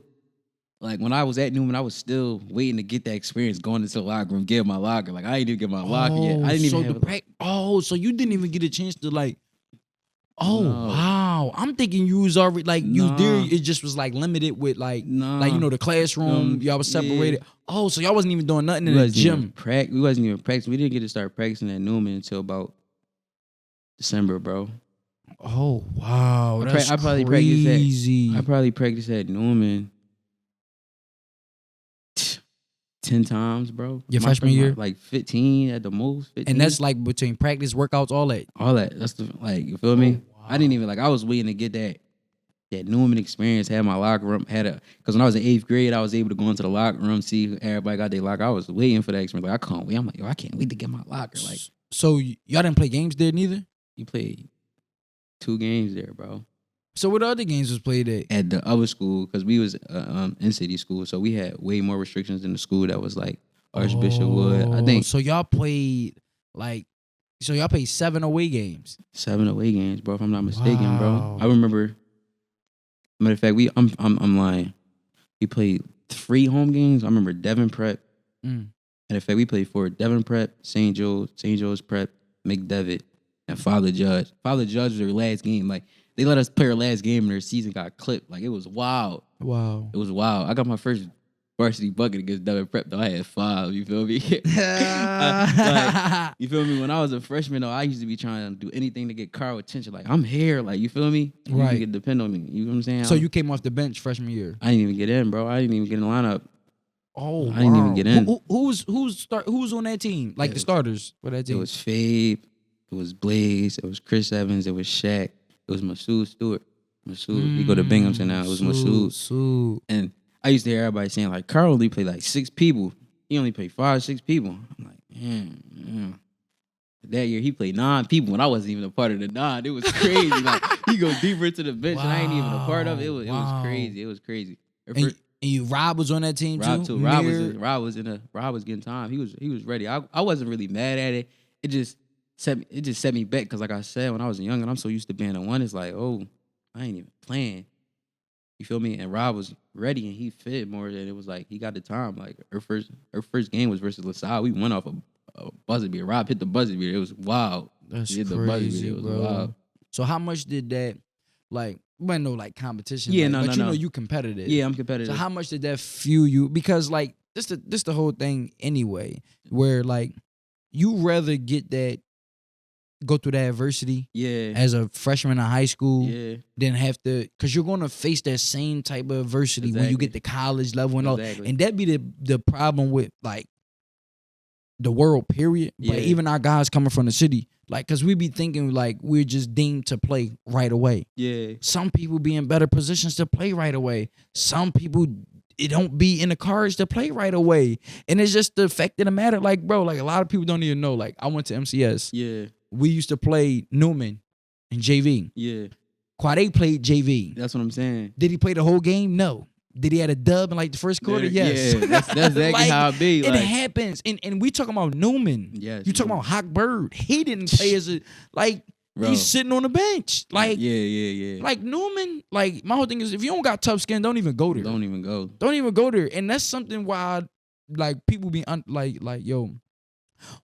Like, when I was at Newman, I was still waiting to get that experience going into the locker room, get my locker. Like, I didn't even get my locker yet. I didn't even have so you didn't even get a chance to, like, No. wow. I'm thinking you was already, like, you was there. It just was, like, limited with, like, like, you know, the classroom. Y'all was separated. Yeah. Oh, so y'all wasn't even doing nothing in the gym. We wasn't even practicing. We didn't get to start practicing at Newman until about December, bro. Oh, wow. That's I probably crazy. I probably practiced at Newman 10 times, bro. Your freshman year? Like 15 at the most. 15. And that's like between practice, workouts, all that. All that. That's the, like, you feel me? Wow. I didn't even, like, I was waiting to get that Newman experience, had my locker room, because when I was in 8th grade, I was able to go into the locker room, see everybody got their locker. I was waiting for that experience. Like, I can't wait. I'm like, yo, I can't wait to get my locker. Like, so y'all didn't play games there neither? you played 2 games there, bro. So what other games was played at? At the other school, because we was in city school, so we had way more restrictions than the school that was like Archbishop Wood. I think so. Y'all played so y'all played 7 away games. 7 away games, bro. If I'm not mistaken, Wow. bro. I remember. Matter of fact, I'm lying. We played 3 home games. I remember Devon Prep. Matter of fact, we played 4: Devon Prep, St. Joe's Prep, McDevitt, and Father Judge. Father Judge was their last game. Like, they let us play our last game and their season got clipped. Like, it was wild. Wow. It was wild. I got my first varsity bucket against Devon Prep, though. I had 5, you feel me? You feel me? When I was a freshman, though, I used to be trying to do anything to get Carl attention. Like, I'm here. Like, you feel me? Right. You can depend on me. You know what I'm saying? So you came off the bench freshman year. I didn't even get in, bro. I didn't even get in the lineup. Oh, I didn't even get in. Who's on that team? Like the starters for that It team? was Fabe. It was Blaze. It was Chris Evans. It was Shaq. It was Masood Stewart. Masood. We go to Binghamton now. It was Masood. And I used to hear everybody saying, like, Carl only played like 6 people. He only played 5, 6 people. I'm like, man. That year he played 9 people when I wasn't even a part of the 9. It was crazy. Like, he go deeper into the bench and I ain't even a part of it. It was crazy. It was crazy. And Rob was on that team Rob too. too. Rob was getting time. He was ready. I wasn't really mad at it. It just set me back because, like I said, when I was young and I'm so used to being the one, it's like, oh, I ain't even playing. You feel me? And Rob was ready and he fit more. And it was like he got the time. Like her first game was versus LaSalle. We went off a buzzer beater. Rob hit the buzzer beater. It was wild. That's He hit the crazy, It was bro. wild. So how much did that, like, wasn't no like competition? Yeah, like, no, but no, you no. know you competitive. Yeah, I'm competitive. So how much did that fuel you? Because like this the whole thing anyway, where like you rather go through that adversity Yeah. as a freshman in high school Yeah. than have to, because you're going to face that same type of adversity when you Exactly. get to college level and all. Exactly. And that be the problem with like the world, period. Yeah. But even our guys coming from the city, like, because we be thinking like we're just deemed to play right away. Yeah. Some people be in better positions to play right away. Some people, it don't be in the cards to play right away. And it's just the fact of the matter. Like, bro, like a lot of people don't even know. Like, I went to MCS. Yeah. We used to play Newman and JV. Yeah. Quade played JV. That's what I'm saying. Did he play the whole game? No. Did he had a dub in like the first quarter? Yes. Yeah, that's exactly Like, how it be. It Like, happens. And we talking about Newman. yes, You talking about Hawk Bird. He didn't play as a, like, bro. he's sitting on the bench. Like, yeah. like Newman, like, my whole thing is if you don't got tough skin, don't even go there. Don't even go. Don't even go there. And that's something why, like, people be like, yo,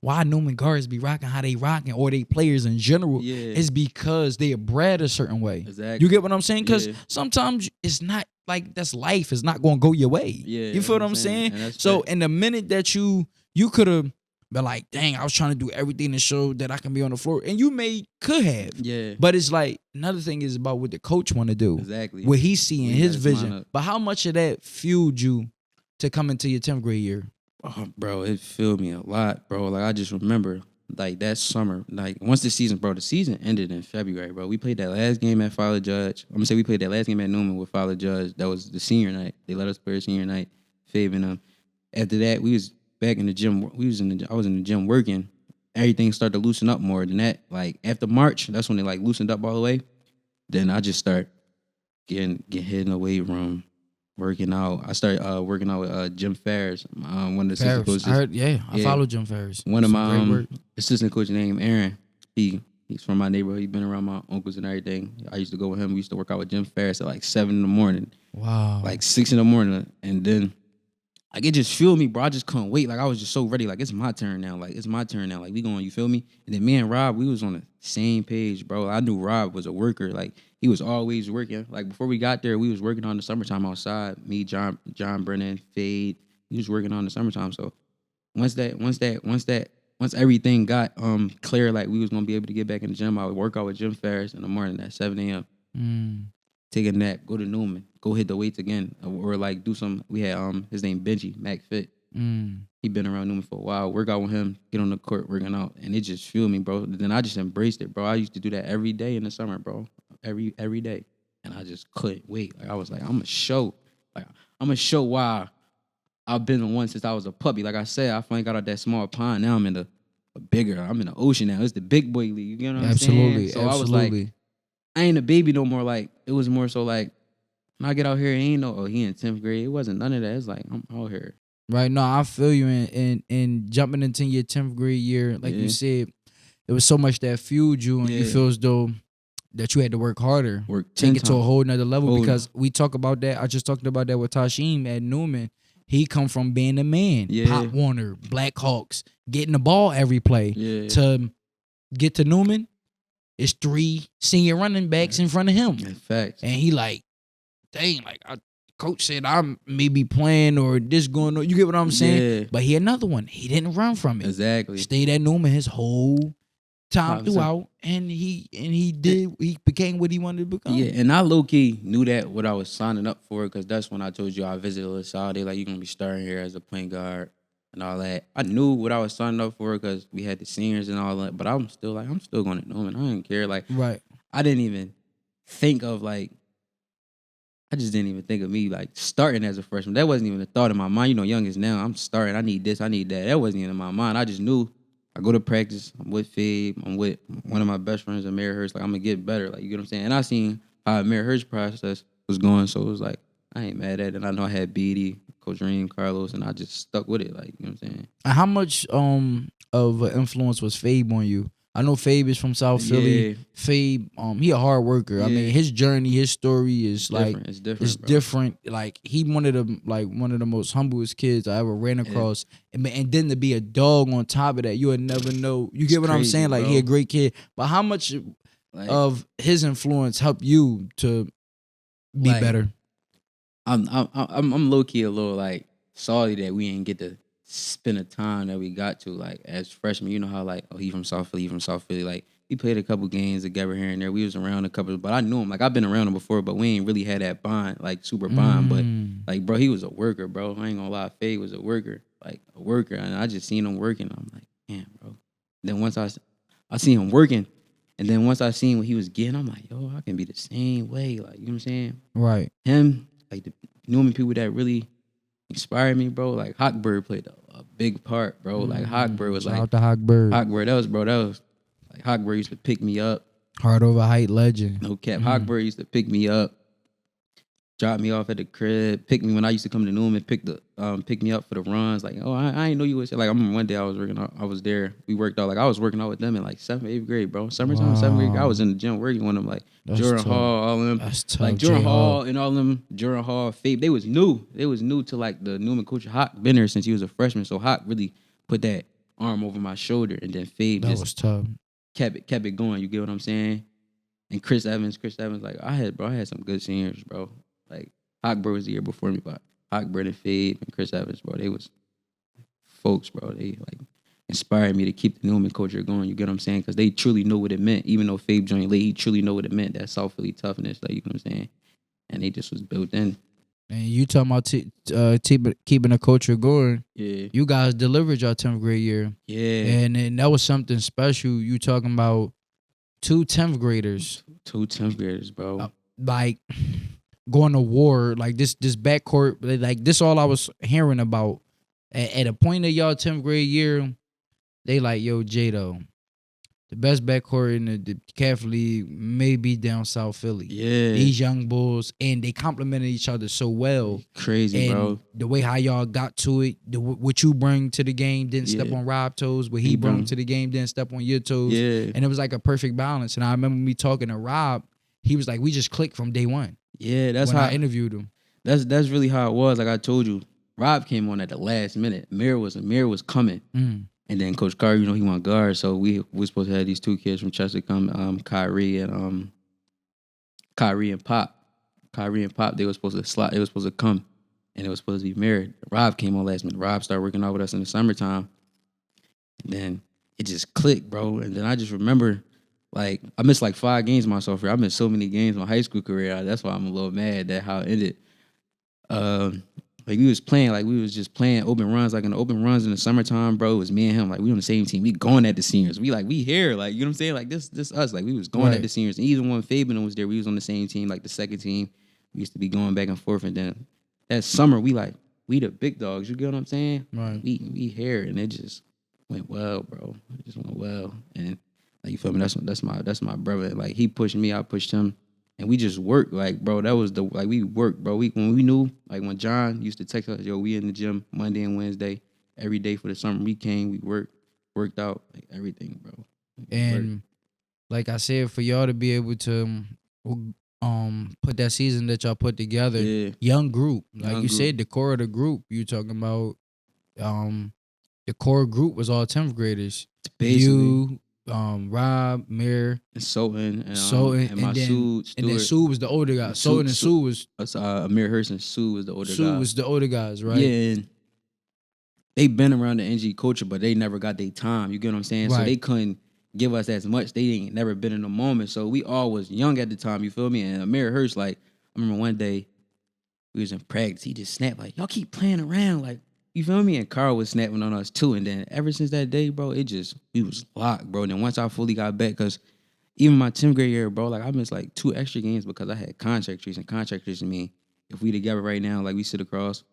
why Newman guards be rocking how they rocking, or they players in general, Yeah. is because they are bred a certain way. Exactly. You get what I'm saying? Because Yeah. sometimes it's not like that's life. It's not going to go your way. Yeah, You that's feel what I'm saying? And that's So fact. in the minute that you could have been like, dang, I was trying to do everything to show that I can be on the floor, and you could have. Yeah. But it's like another thing is about what the coach want to do. Exactly. What he see in When he his got his mind vision. up. But how much of that fueled you to come into your 10th grade year? Oh, bro, it filled me a lot, bro. Like, I just remember, like, that summer, like, once the season ended in February, bro. We played that last game at Father Judge. I'm going to say we played that last game at Newman with Father Judge. That was the senior night. They let us play senior night, Fave and them. After that, we was back in the gym. I was in the gym working. Everything started to loosen up more than that. Like, after March, that's when they, like, loosened up all the way. Then I just start getting hit in the weight room. Working out. I started working out with Jim Ferris, one of the assistant coaches. I heard, I Yeah. follow Jim Ferris. One of Some great my work. assistant coach named Aaron. He's from my neighborhood. He's been around my uncles and everything. I used to go with him. We used to work out with Jim Ferris at like 7 in the morning, Wow. like 6 in the morning. And then like it just fueled me, bro. I just couldn't wait. Like I was just so ready. Like it's my turn now. Like we going, you feel me? And then me and Rob, we was on the same page, bro. I knew Rob was a worker. Like he was always working. Like before we got there, we was working on the summertime outside. Me, John Brennan, Fade. He was working on the summertime. So once everything got clear, like we was gonna be able to get back in the gym, I would work out with Jim Ferris in the morning at 7 a.m. Take a nap, go to Newman, go hit the weights again, or like do some. We had his name Benji McFit. He been around Newman for a while. Work out with him, get on the court working out, and it just fueled me, bro. Then I just embraced it, bro. I used to do that every day in the summer, bro. Every day, and I just couldn't wait. Like I was like, I'm gonna show why I've been the one since I was a puppy. Like I said, I finally got out that small pond. Now I'm in I'm in the ocean now. It's the big boy league. You know what I'm saying? So I was like, I ain't a baby no more. Like it was more so like when I get out here, it ain't no he in 10th grade. It wasn't none of that. It's like I'm out here. Right. No, I feel you. And jumping into your 10th grade year, like you said, it was so much that fueled you, and you feel as though that you had to work harder, take it to a whole nother level. Because we talk about that. I just talked about that with Tasheem at Newman. He come from being a man, Pop Warner, Black Hawks, getting the ball every play. To get to Newman, it's 3 senior running backs in front of him. In fact. And he like, dang, like coach said I may be playing or this going on. You get what I'm saying? Yeah. But he had another one. He didn't run from it. Exactly. Stayed at Newman his whole time throughout, and he became what he wanted to become. Yeah, and I low-key knew that what I was signing up for, because that's when I told you I visited LaSalle. They like, you're going to be starting here as a point guard and all that. I knew what I was signing up for because we had the seniors and all that, but I'm still going to Newman. I didn't care. Like, right. I didn't even think of, like, I just didn't even think of me, like, starting as a freshman. That wasn't even a thought in my mind. You know, young as now, I'm starting. I need this, I need that. That wasn't even in my mind. I just knew I go to practice. I'm with Fabe. I'm with one of my best friends, Amir Hurst. Like, I'm going to get better. Like, you get what I'm saying? And I seen how Amir Hurst's process was going, so it was like, I ain't mad at it. And I know I had BD, Coach Reem, Carlos, and I just stuck with it. Like, you know what I'm saying? And how much of an influence was Fabe on you? I know Fabe is from South Philly. Yeah. Fabe, he a hard worker. I mean, Yeah. his journey, his story is like It's different. it's Bro. different. Like he one of the most humblest kids I ever ran across. And then to be a dog on top of that, you would never know. You get what I'm saying? Like he a great kid. But how much of his influence helped you to be better? I'm low key a little like sorry that we ain't get to spend the time that we got to, like as freshmen. You know how like, oh, he from South Philly. Like we played a couple games together here and there. We was around a couple, but I knew him. Like I've been around him before, but we ain't really had that bond, like super bond. But like, bro, he was a worker, bro. I ain't gonna lie, Faye was a worker, and I just seen him working. I'm like, damn, bro. Then once I seen him working, and then once I seen what he was getting, I'm like, yo, I can be the same way. Like, you know what I'm saying? Right. Him, like the Newman people that really inspired me, bro. Like Hawkbird played a big part, bro. Like Hawkbird was Shout like out to Hawkbird. That was like Hawkbird used to pick me up. Heart over height legend. No cap. Hawkbird used to pick me up, drop me off at the crib, pick me when I used to come to Newman, pick me up for the runs. Like, oh, I ain't know you was like. I remember one day I was there. We worked out. Like I was working out with them in like 7th, 8th grade, bro. Summertime, 7th grade. I was in the gym working with them. Like Jordan Hall, all of them. That's tough. Like Jordan Hall and all of them. Jordan Hall, Fabe. They was new. They was new to like the Newman coach. Hawk been there since he was a freshman. So Hawk really put that arm over my shoulder, and then Fabe was tough. Kept it going. You get what I'm saying? And Chris Evans, like I had some good seniors, bro. Like Hawkbird was the year before me, but Hawkbird and Fabe and Chris Evans, bro, they was folks, bro. They like inspired me to keep the Newman culture going. You get what I'm saying? Because they truly know what it meant. Even though Fabe joined late, he truly know what it meant. That South Philly toughness, like, you know what I'm saying? And they just was built in. And you talking about keeping the culture going. Yeah. You guys delivered your 10th grade year. Yeah. And that was something special. You talking about two 10th graders. Two 10th graders, bro. Like going to war. Like this backcourt. Like this all I was hearing about. At a point of y'all 10th grade year, they like, yo, J-Do, the best backcourt in the Catholic League may be down South Philly. Yeah. These young bulls, and they complimented each other so well. Crazy, and bro. The way how y'all got to it, what you bring to the game didn't step on Rob's toes, what he brought to the game didn't step on your toes. Yeah. And it was like a perfect balance. And I remember me talking to Rob, he was like, we just clicked from day one. Yeah, that's when how I interviewed him. That's really how it was. Like I told you, Rob came on at the last minute. Mir was coming. And then Coach Carr, you know, he want guard. So we supposed to have these two kids from Chester come, Kyrie and Pop. Kyrie and Pop, they were supposed to slot. They were supposed to come. And it was supposed to be Mir. Rob came on last minute. Rob started working out with us in the summertime. And then it just clicked, bro. And then I just remember, like, I missed like 5 games my sophomore year. I missed so many games my high school career. That's why I'm a little mad that how it ended. Like we was just playing open runs, like in the open runs in the summertime, bro. It was me and him, like we on the same team. We going at the seniors. We here, like, you know what I'm saying? Like this us, like we was going at the seniors. And even when Fabian was there, we was on the same team, like the second team. We used to be going back and forth. And then that summer, we the big dogs. You get what I'm saying? Right. We here, and it just went well, bro. It just went well, and like you feel me? That's my brother. Like he pushed me, I pushed him. And we just worked, like, bro, that was we worked, bro. When we knew, like, when John used to text us, yo, we in the gym Monday and Wednesday, every day for the summer. We came, we worked out, like, everything, bro. And like I said, for y'all to be able to put that season that y'all put together, young group, like you said, the core of the group, you talking about, the core group was all 10th graders. Basically. You, Rob, Mir, and Sultan, and Masood, and then Sue was the older guy. Sultan and Sue was Amir Hurst and Sue was the older guy. Sue was the older guys, right? Yeah, and they been around the NG culture, but they never got their time. You get what I'm saying? Right. So they couldn't give us as much. They ain't never been in the moment. So we all was young at the time. You feel me? And Amir Hurst, like, I remember one day we was in practice. He just snapped like, "Y'all keep playing around, like." You feel me? And Carl was snapping on us too. And then ever since that day, bro, we was locked, bro. And then once I fully got back, because even my 10th grade year, bro, like I missed like 2 extra games because I had contract trees. And contract trees mean if we together right now, like we sit across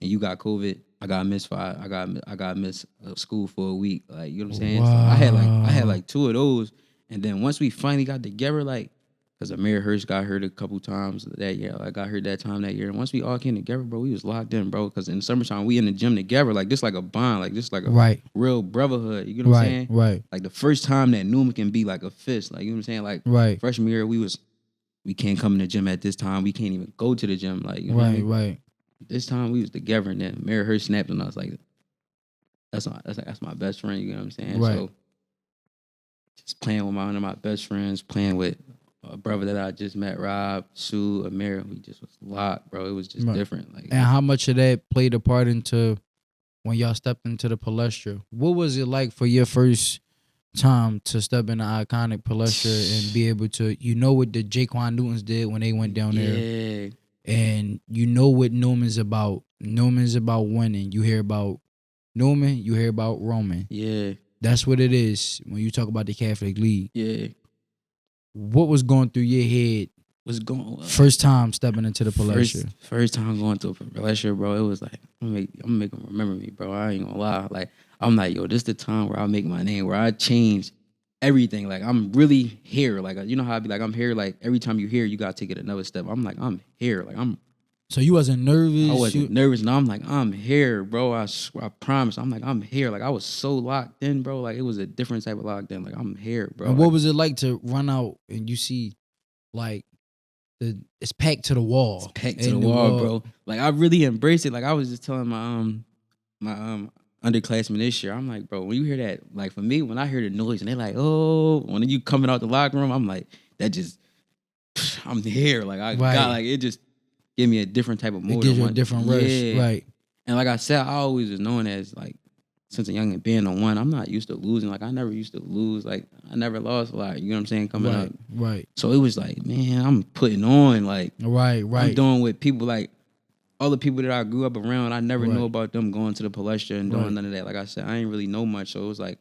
and you got COVID, I got missed 5. I got missed school for a week. Like, you know what I'm saying? Wow. So I had like 2 of those. And then once we finally got together, like Because Amir Hurst got hurt a couple times that year. I got hurt that time that year. And once we all came together, bro, we was locked in, bro. Because in the summertime, we in the gym together. Like, this like a bond. Like, this like a real brotherhood. You get what I'm saying? Right. Like, the first time that Newman can be like a fist. Like, you know what I'm saying? Like, freshman year, we can't come in the gym at this time. We can't even go to the gym. Like, you know what I mean? Right. This time, we was together. And then Amir Hurst snapped on us. Like, that's my best friend. You know what I'm saying? Right. So, just playing with one of my best friends, playing with a brother that I just met, Rob, Sue, Amir, we just was locked, bro. It was just different. Like, and how much of that played a part into when y'all stepped into the Palestra? What was it like for your first time to step in the iconic Palestra and be able to, what the Jaquan Newtons did when they went down there? And what Newman's about. Newman's about winning. You hear about Newman, you hear about Roman. Yeah. That's what it is when you talk about the Catholic League. Yeah. What was going through your head? First time stepping into the Palestra? First time going to a Palestra, bro. It was like, I'm gonna make them remember me, bro. I ain't gonna lie. Like, I'm like, yo, this the time where I make my name, where I change everything. Like, I'm really here. Like, you know how I be like, I'm here. Like, every time you hear, you gotta take it another step. I'm like, I'm here. Like, So you wasn't nervous? I wasn't nervous. And I'm like, I'm here, bro. I promise. I'm like, I'm here. Like, I was so locked in, bro. Like, it was a different type of locked in. Like, I'm here, bro. And what was it like to run out and you see, like, it's packed to the wall? It's packed to the wall, bro. Like, I really embraced it. Like, I was just telling my underclassmen this year, I'm like, bro, when you hear that, like, for me, when I hear the noise and they're like, oh, when you coming out the locker room, I'm like, that just, I'm here. Like, I got, like, it just give me a different type of mood. It gives you a different rush. Yeah. Right. And like I said, I always was known as, like, since a young and being on one, I'm not used to losing. Like, I never used to lose. Like, I never lost a lot. You know what I'm saying? Coming up. Right. So it was like, man, I'm putting on. Like, right. I'm doing with people, like, all the people that I grew up around, I never knew about them going to the Palestra and doing none of that. Like I said, I ain't really know much. So it was like,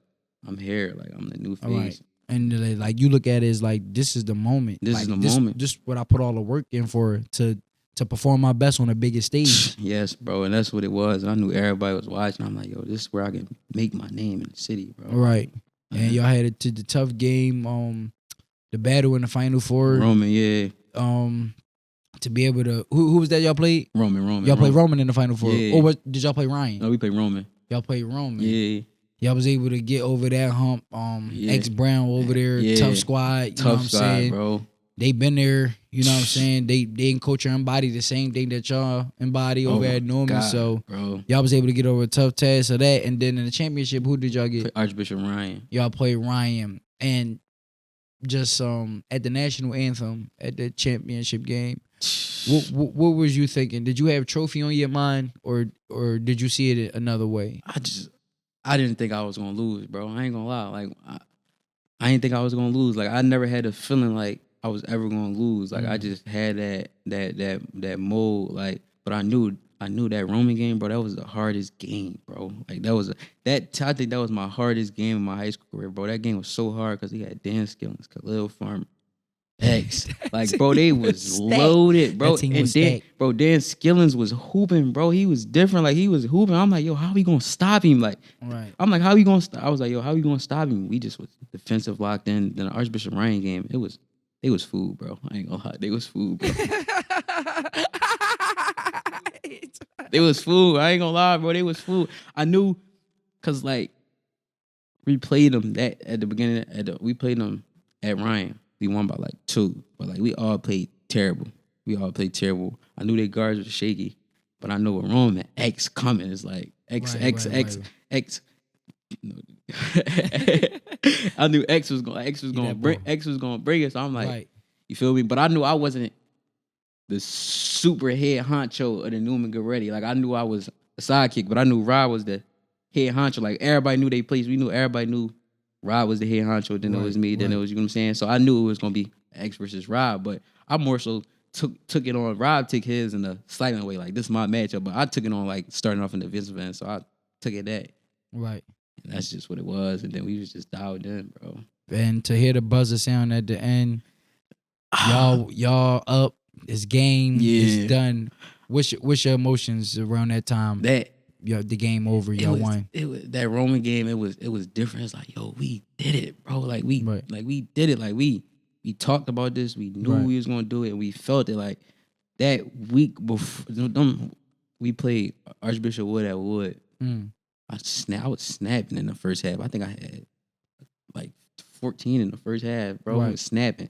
I'm here. Like, I'm the new face. Right. And like, you look at it as like, this is the moment. This is the moment. This is what I put all the work in for to perform my best on the biggest stage. Yes, bro. And that's what it was. And I knew everybody was watching. I'm like, yo, this is where I can make my name in the city, bro. Right. And y'all had it to the tough game, the battle in the Final Four. Roman, yeah. To be able to, who was that y'all played? Roman. Y'all played Roman in the Final Four. Yeah. Or did y'all play Ryan? No, we played Roman. Y'all played Roman. Yeah. Y'all was able to get over that hump. X Brown over there, tough squad. You know what I'm saying? Bro. They been there, you know what I'm saying? They in culture embody the same thing that y'all embody over at Norman. God, so bro. Y'all was able to get over a tough task of that. And then in the championship, who did y'all get? Archbishop Ryan. Y'all played Ryan. And just at the national anthem at the championship game, what was you thinking? Did you have trophy on your mind, or did you see it another way? I didn't think I was gonna lose, bro. I ain't gonna lie. Like, I didn't think I was gonna lose. Like, I never had a feeling like I was ever gonna lose. Like, I just had that mode. Like, but I knew that Roman game, bro. That was the hardest game, bro. Like, I think that was my hardest game in my high school career, bro. That game was so hard because he had Dan Skillings, Khalil Farmer, X. Like, bro, they was loaded, bro. And Dan Skillings was hooping, bro. He was different. Like, he was hooping. I'm like, yo, how we gonna stop him? Like, I'm like, how we gonna stop? I was like, yo, how we gonna stop him? We just was defensive locked in. Then the Archbishop Ryan game, they was food, bro. I ain't gonna lie. They was food, bro. They was food. I ain't gonna lie, bro. They was food. I knew, cause like we played them at the beginning. We played them at Ryan. We won by like 2, but like we all played terrible. I knew their guards were shaky, but I know with Roman X coming is like X. I knew X was gonna bring it. So I'm like, you feel me? But I knew I wasn't the super head honcho of the Newman-Goretti. Like, I knew I was a sidekick, but I knew Rod was the head honcho. Like, everybody knew they place. Everybody knew Rod was the head honcho. Then it was me. Then it was, you know what I'm saying? So I knew it was gonna be X versus Rod. But I more so took it on. Rod took his in a slightly way. Like, this is my matchup. But I took it on like starting off in the defensive end. So I took it that. Right. And that's just what it was. And then we was just dialed in, bro. And to hear the buzzer sound at the end, y'all up. It's game. It's done. What's your emotions around that time? The game over. Y'all won. It was that Roman game. It was different. It's like, yo, we did it, bro. Like we did it. Like we talked about this. We knew Right. we was gonna do it, and we felt it. Like that week before, we played Archbishop Wood at Wood. Mm. I was snapping in the first half. I think I had like 14 in the first half, bro. I Right. was snapping.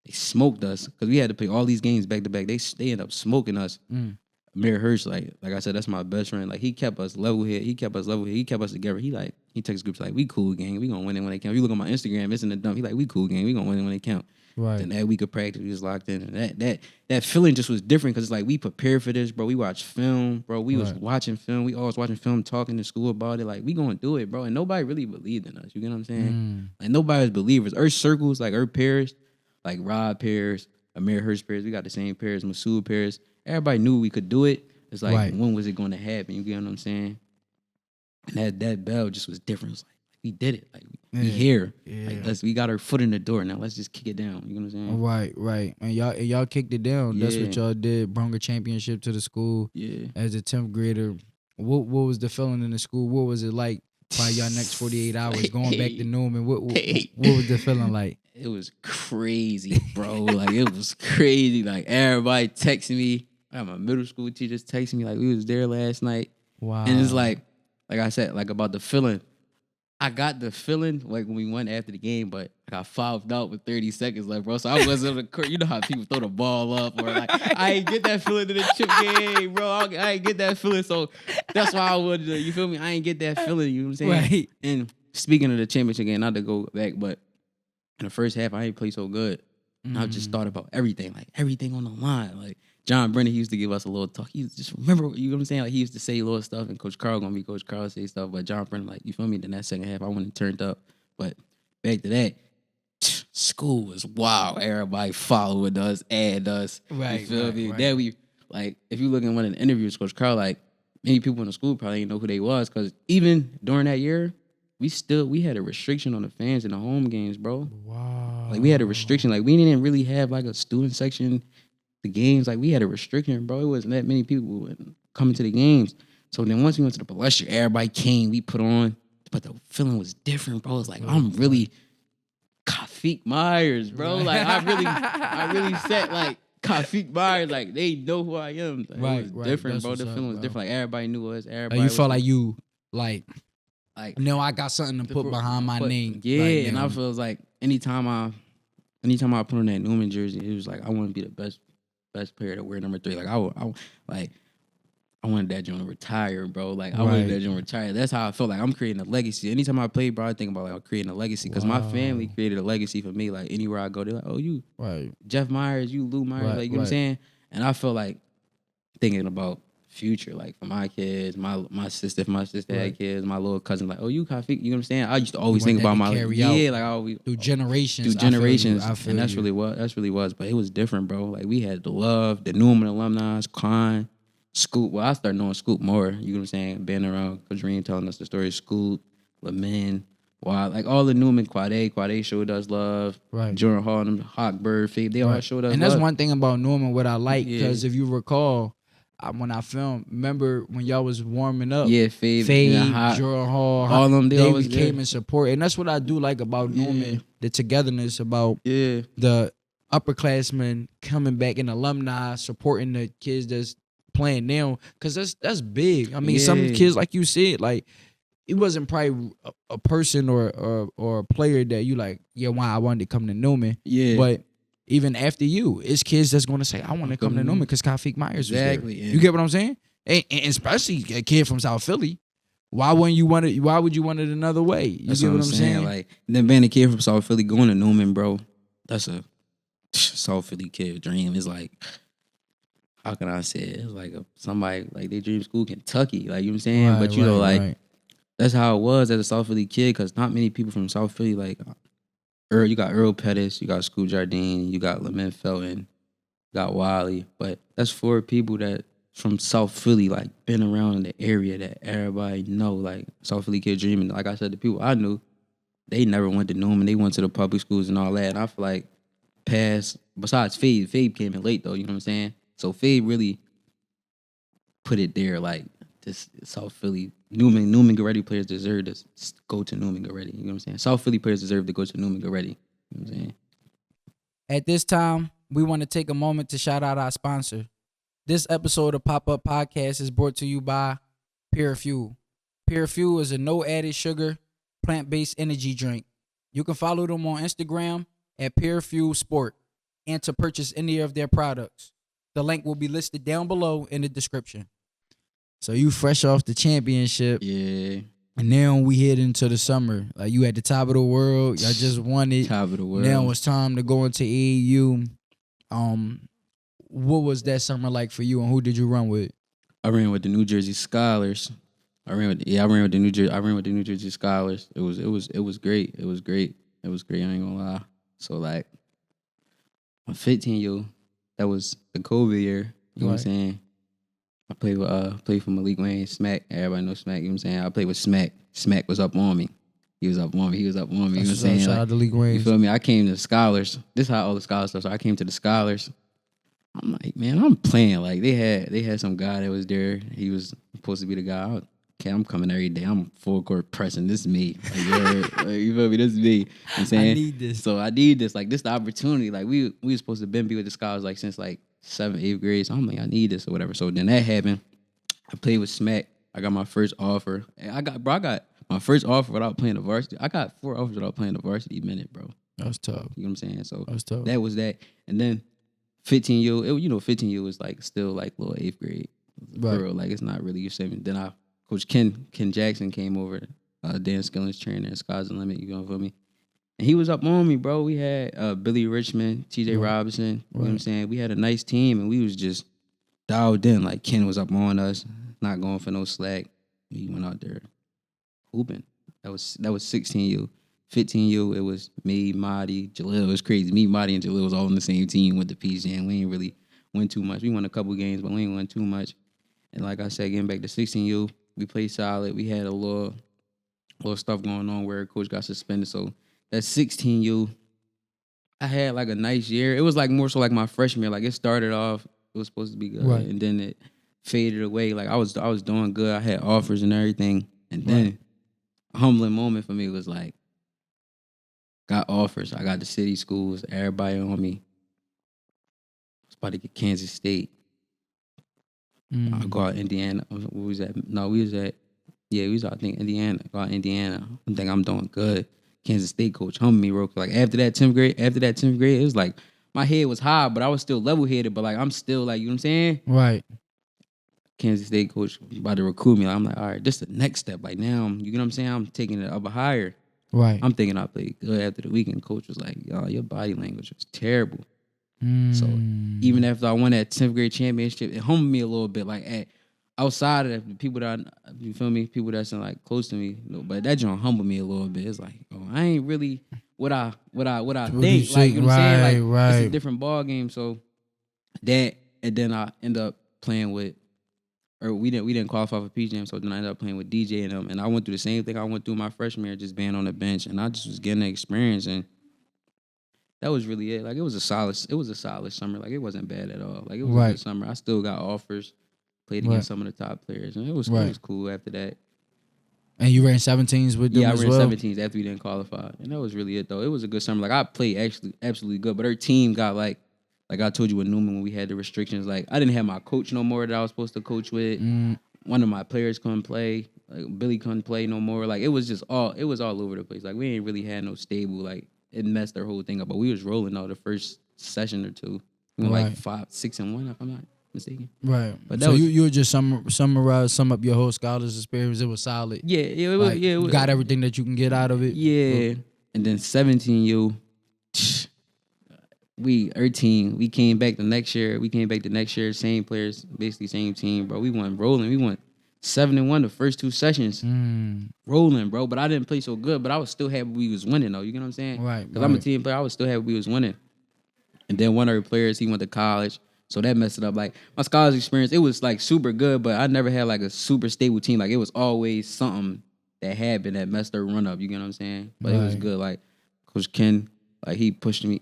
They smoked us because we had to play all these games back to back. They ended up smoking us. Mm. Amir Hirsch, like I said, that's my best friend. Like he kept us level head. He kept us together. He takes groups like, we cool, gang. We gonna win it when they count. You look on my Instagram, it's in the dump. He like, we cool, gang. We gonna win it when they count. Right. Then that week of practice, we was locked in. And that feeling just was different because it's like we prepared for this, bro. We watched film, bro. We was watching film. We always watching film, talking to school about it. Like, we gonna do it, bro. And nobody really believed in us. You get what I'm saying? Like, nobody was believers. Our circles, like our peers, like Rob Pears, Amir Hirsch Pears, we got the same pairs, Masood Pears. Everybody knew we could do it. It's like, when was it going to happen? You get what I'm saying? And that bell just was different. It's like, we did it. Like, we here. Yeah. Like, we got our foot in the door. Now let's just kick it down. You know what I'm saying? Right. And y'all kicked it down. That's what y'all did. Brought a championship to the school. Yeah. As a 10th grader. What was the feeling in the school? What was it like? Probably y'all next 48 hours going back to Newman. What was the feeling like? It was crazy, bro. Like, it was crazy. Like, everybody texting me. I had my middle school teachers texting me like we was there last night. Wow. And it's like I said, like about the feeling. I got the feeling like when we went after the game, but I got fouled out with 30 seconds left, bro. So I wasn't on the court. You know how people throw the ball up or like, I ain't get that feeling in the chip game, bro. I ain't get that feeling. So that's why I would, you feel me? I ain't get that feeling, you know what I'm saying? Right. And speaking of the championship game, not to go back, but in the first half, I ain't play so good. And I just thought about everything, like everything on the line. Like John Brennan, he used to give us a little talk. He just remember, you know what I'm saying? Like he used to say little stuff, and Coach Carl gonna be Coach Carl say stuff. But John Brennan, like, you feel me? Then that second half, I went and turned up. But back to that, school was wild. Everybody following us, add us. Right. You feel me? Right. Then we, like, if you look in one of the interviews, Coach Carl, like, many people in the school probably didn't know who they was, because even during that year, we had a restriction on the fans in the home games, bro. Wow. Like, we had a restriction. Like, we didn't really have, like, a student section. The games, like, we had a restriction, bro. It wasn't that many people coming to the games. So then once we went to the Palestra, everybody came, we put on. But the feeling was different, bro. It's like, I'm really Khaafiq Myers, bro. Like, I really said, like, Khaafiq Myers. Like, they know who I am. Like, it was different, That's bro. The what's feeling up, was bro. different. Like, everybody knew us. Everybody you was felt like you, like, no, I got something to put behind my name. Yeah, like, and I feel like anytime I put on that Newman jersey, it was like, I want to be the best player to wear number 3. Like, I wanted that joint to retire, bro. Like, I wanted that joint to retire. That's how I felt. Like, I'm creating a legacy. Anytime I play, bro, I think about, like, I'm creating a legacy. Because my family created a legacy for me. Like, anywhere I go, they're like, oh, you Jeff Myers, you Lou Myers. Like, you know what I'm saying? And I feel like thinking about future, like, for my kids, my sister, if my sister had kids, my little cousin, like, oh, you Khaafiq, you know what I'm saying? I used to always think about my, like I always, through generations. I feel and that's really was. But it was different, bro. Like, we had the love, the Newman alumni, Klein, Scoop. Well, I started knowing Scoop more, you know what I'm saying? Being around Kadreem telling us the story, Scoop, Lamin, Wild, like all the Newman, Quade showed us love. Right. Jordan Hall, them, Hawkbird, Fabe, they all showed us love. And that's one thing about Newman, what I like, because if you recall, when I filmed, remember when y'all was warming up? Yeah, Fabe, Jordan Hall, all of them, they always came and support. And that's what I do like about Newman, the togetherness, about the upperclassmen coming back and alumni supporting the kids that's playing now, because that's big. I mean, some kids, like you said, like, it wasn't probably a person or a player that you like, why I wanted to come to Newman. Yeah. But even after you, it's kids that's going to say, I want to come to Newman because Khaafiq Myers was there. Yeah. You get what I'm saying? And especially a kid from South Philly. Why would you want it another way? You That's get what I'm saying? Like, then being a kid from South Philly going to Newman, bro, that's a South Philly kid dream. It's like, how can I say it? It's like somebody, like, they dream school Kentucky. Like, you know what I'm saying? Right, but, you know, like, that's how it was as a South Philly kid, because not many people from South Philly, like, you got Earl Pettis, you got Scoop Jardine, you got Lamont Felton, you got Wiley. But that's 4 people that from South Philly, like, been around in the area that everybody know, like, South Philly kid dreaming. Like I said, the people I knew, they never went to Newman. They went to the public schools and all that. And I feel like besides Fabe came in late, though, you know what I'm saying? So Fabe really put it there, like, this South Philly, Newman-Goretti players deserve to go to Newman-Goretti. You know what I'm saying? South Philly players deserve to go to Newman-Goretti. You know what I'm saying? At this time, we want to take a moment to shout out our sponsor. This episode of POPUP Podcast is brought to you by Pure Fuel. Pure Fuel is a no added sugar, plant-based energy drink. You can follow them on Instagram at Pure Fuel Sport and to purchase any of their products. The link will be listed down below in the description. So you fresh off the championship. Yeah. And now we head into the summer. Like, you at the top of the world. Y'all just won it. Top of the world. Now it's time to go into AAU. What was that summer like for you, and who did you run with? I ran with the New Jersey Scholars. I ran with the New Jersey Scholars. It was great. It was great. I ain't gonna lie. So like, my 15-year, that was the COVID year. You know what I'm saying? I played for Malik Wayne, Smack. Everybody knows Smack. You know what I'm saying? I played with Smack. Smack was up on me. He was up on me. You know what I'm saying? Shout out to Malik Wayne. You feel me? I came to the Scholars. This is how all the Scholars stuff. So I came to the Scholars. I'm like, man, I'm playing. Like, they had some guy that was there. He was supposed to be the guy. I'm coming every day. I'm full court pressing. This is me. Like, you feel me? This is me. You know what I'm saying? I need this. So I need this. Like, this the opportunity. Like, we were supposed to be with the Scholars like since like 7th, 8th grade. So I'm like, I need this or whatever. So then that happened. I played with Smack. I got my first offer. I got my first offer without playing the varsity. I got 4 offers without playing the varsity minute, bro. That was tough. You know what I'm saying? So that was tough. That was that. And then 15-year, 15-year was like still like little 8th grade. Right. Bro, like, it's not really your 7th. Then Coach Ken Jackson came over, Dan Skilling's trainer at Sky's the Limit, you know what I mean? And he was up on me, bro. We had Billy Richmond, TJ Robinson, you know what I'm saying? We had a nice team, and we was just dialed in. Like, Ken was up on us, not going for no slack. We went out there hooping. That was 16U. 15U, it was me, Marty, Jalil. It was crazy. Me, Marty, and Jalil was all on the same team with the PGM. We ain't really win too much. We won a couple games, but we ain't win too much. And like I said, getting back to 16U, we played solid. We had a little stuff going on where coach got suspended. So that 16U, I had like a nice year. It was like more so like my freshman year. Like, it started off, it was supposed to be good, and then it faded away. Like, I was doing good. I had offers and everything. And then a humbling moment for me was like, got offers. I got the city schools, everybody on me. I was about to get Kansas State. I go out Indiana. What was that? No, we was at I think Indiana. Go out Indiana. I think I'm doing good. Kansas State coach humbled me real quick. Like, after that 10th grade, it was like my head was high, but I was still level headed. But like, I'm still like, you know what I'm saying? Right. Kansas State coach about to recruit me. Like, I'm like, all right, this is the next step. Like, now, you know what I'm saying? I'm taking it up a higher. Right. I'm thinking I played good after the weekend. Coach was like, yo, your body language was terrible. So even after I won that 10th grade championship, it humbled me a little bit. Like, outside of that, the people that you feel me, people that's like close to me, but that joint humbled me a little bit. It's like, oh, I ain't really what I think. Like, you know what I'm saying? Like, it's a different ball game. So that, and then I end up playing with, or we didn't qualify for PGM, so then I ended up playing with DJ and them. And I went through the same thing I went through my freshman year, just being on the bench, and I just was getting the experience, and that was really it. Like, it was a solid summer. Like, it wasn't bad at all. Like, it was a good summer. I still got offers, played against some of the top players, and it was cool after that. And you ran 17s with them as well? Yeah, I ran 17s after we didn't qualify, and that was really it, though. It was a good summer. Like, I played actually absolutely good, but our team got like I told you with Newman when we had the restrictions, like, I didn't have my coach no more that I was supposed to coach with. One of my players couldn't play. Like, Billy couldn't play no more. Like, it was all over the place. Like, we ain't really had no stable, like, it messed their whole thing up. But we was rolling though the first session or two. We went like 5-6-1 if I'm not mistaken. Right. But so you would just sum up your whole scholars experience. It was solid. Yeah, it was. Like, it was, got everything that you can get out of it. Yeah. And then 17U, our team, we came back the next year. Same players, basically same team, bro. We went rolling. We went 7-1 the first 2 sessions. Rolling, bro. But I didn't play so good, but I was still happy we was winning, though. You get what I'm saying? Right. Because I'm a team player. I was still happy we was winning. And then one of our players, he went to college, so that messed it up. Like, my college experience, it was, like, super good, but I never had, like, a super stable team. Like, it was always something that happened that messed their run up. You get what I'm saying? But it was good. Like, Coach Ken, like, he pushed me,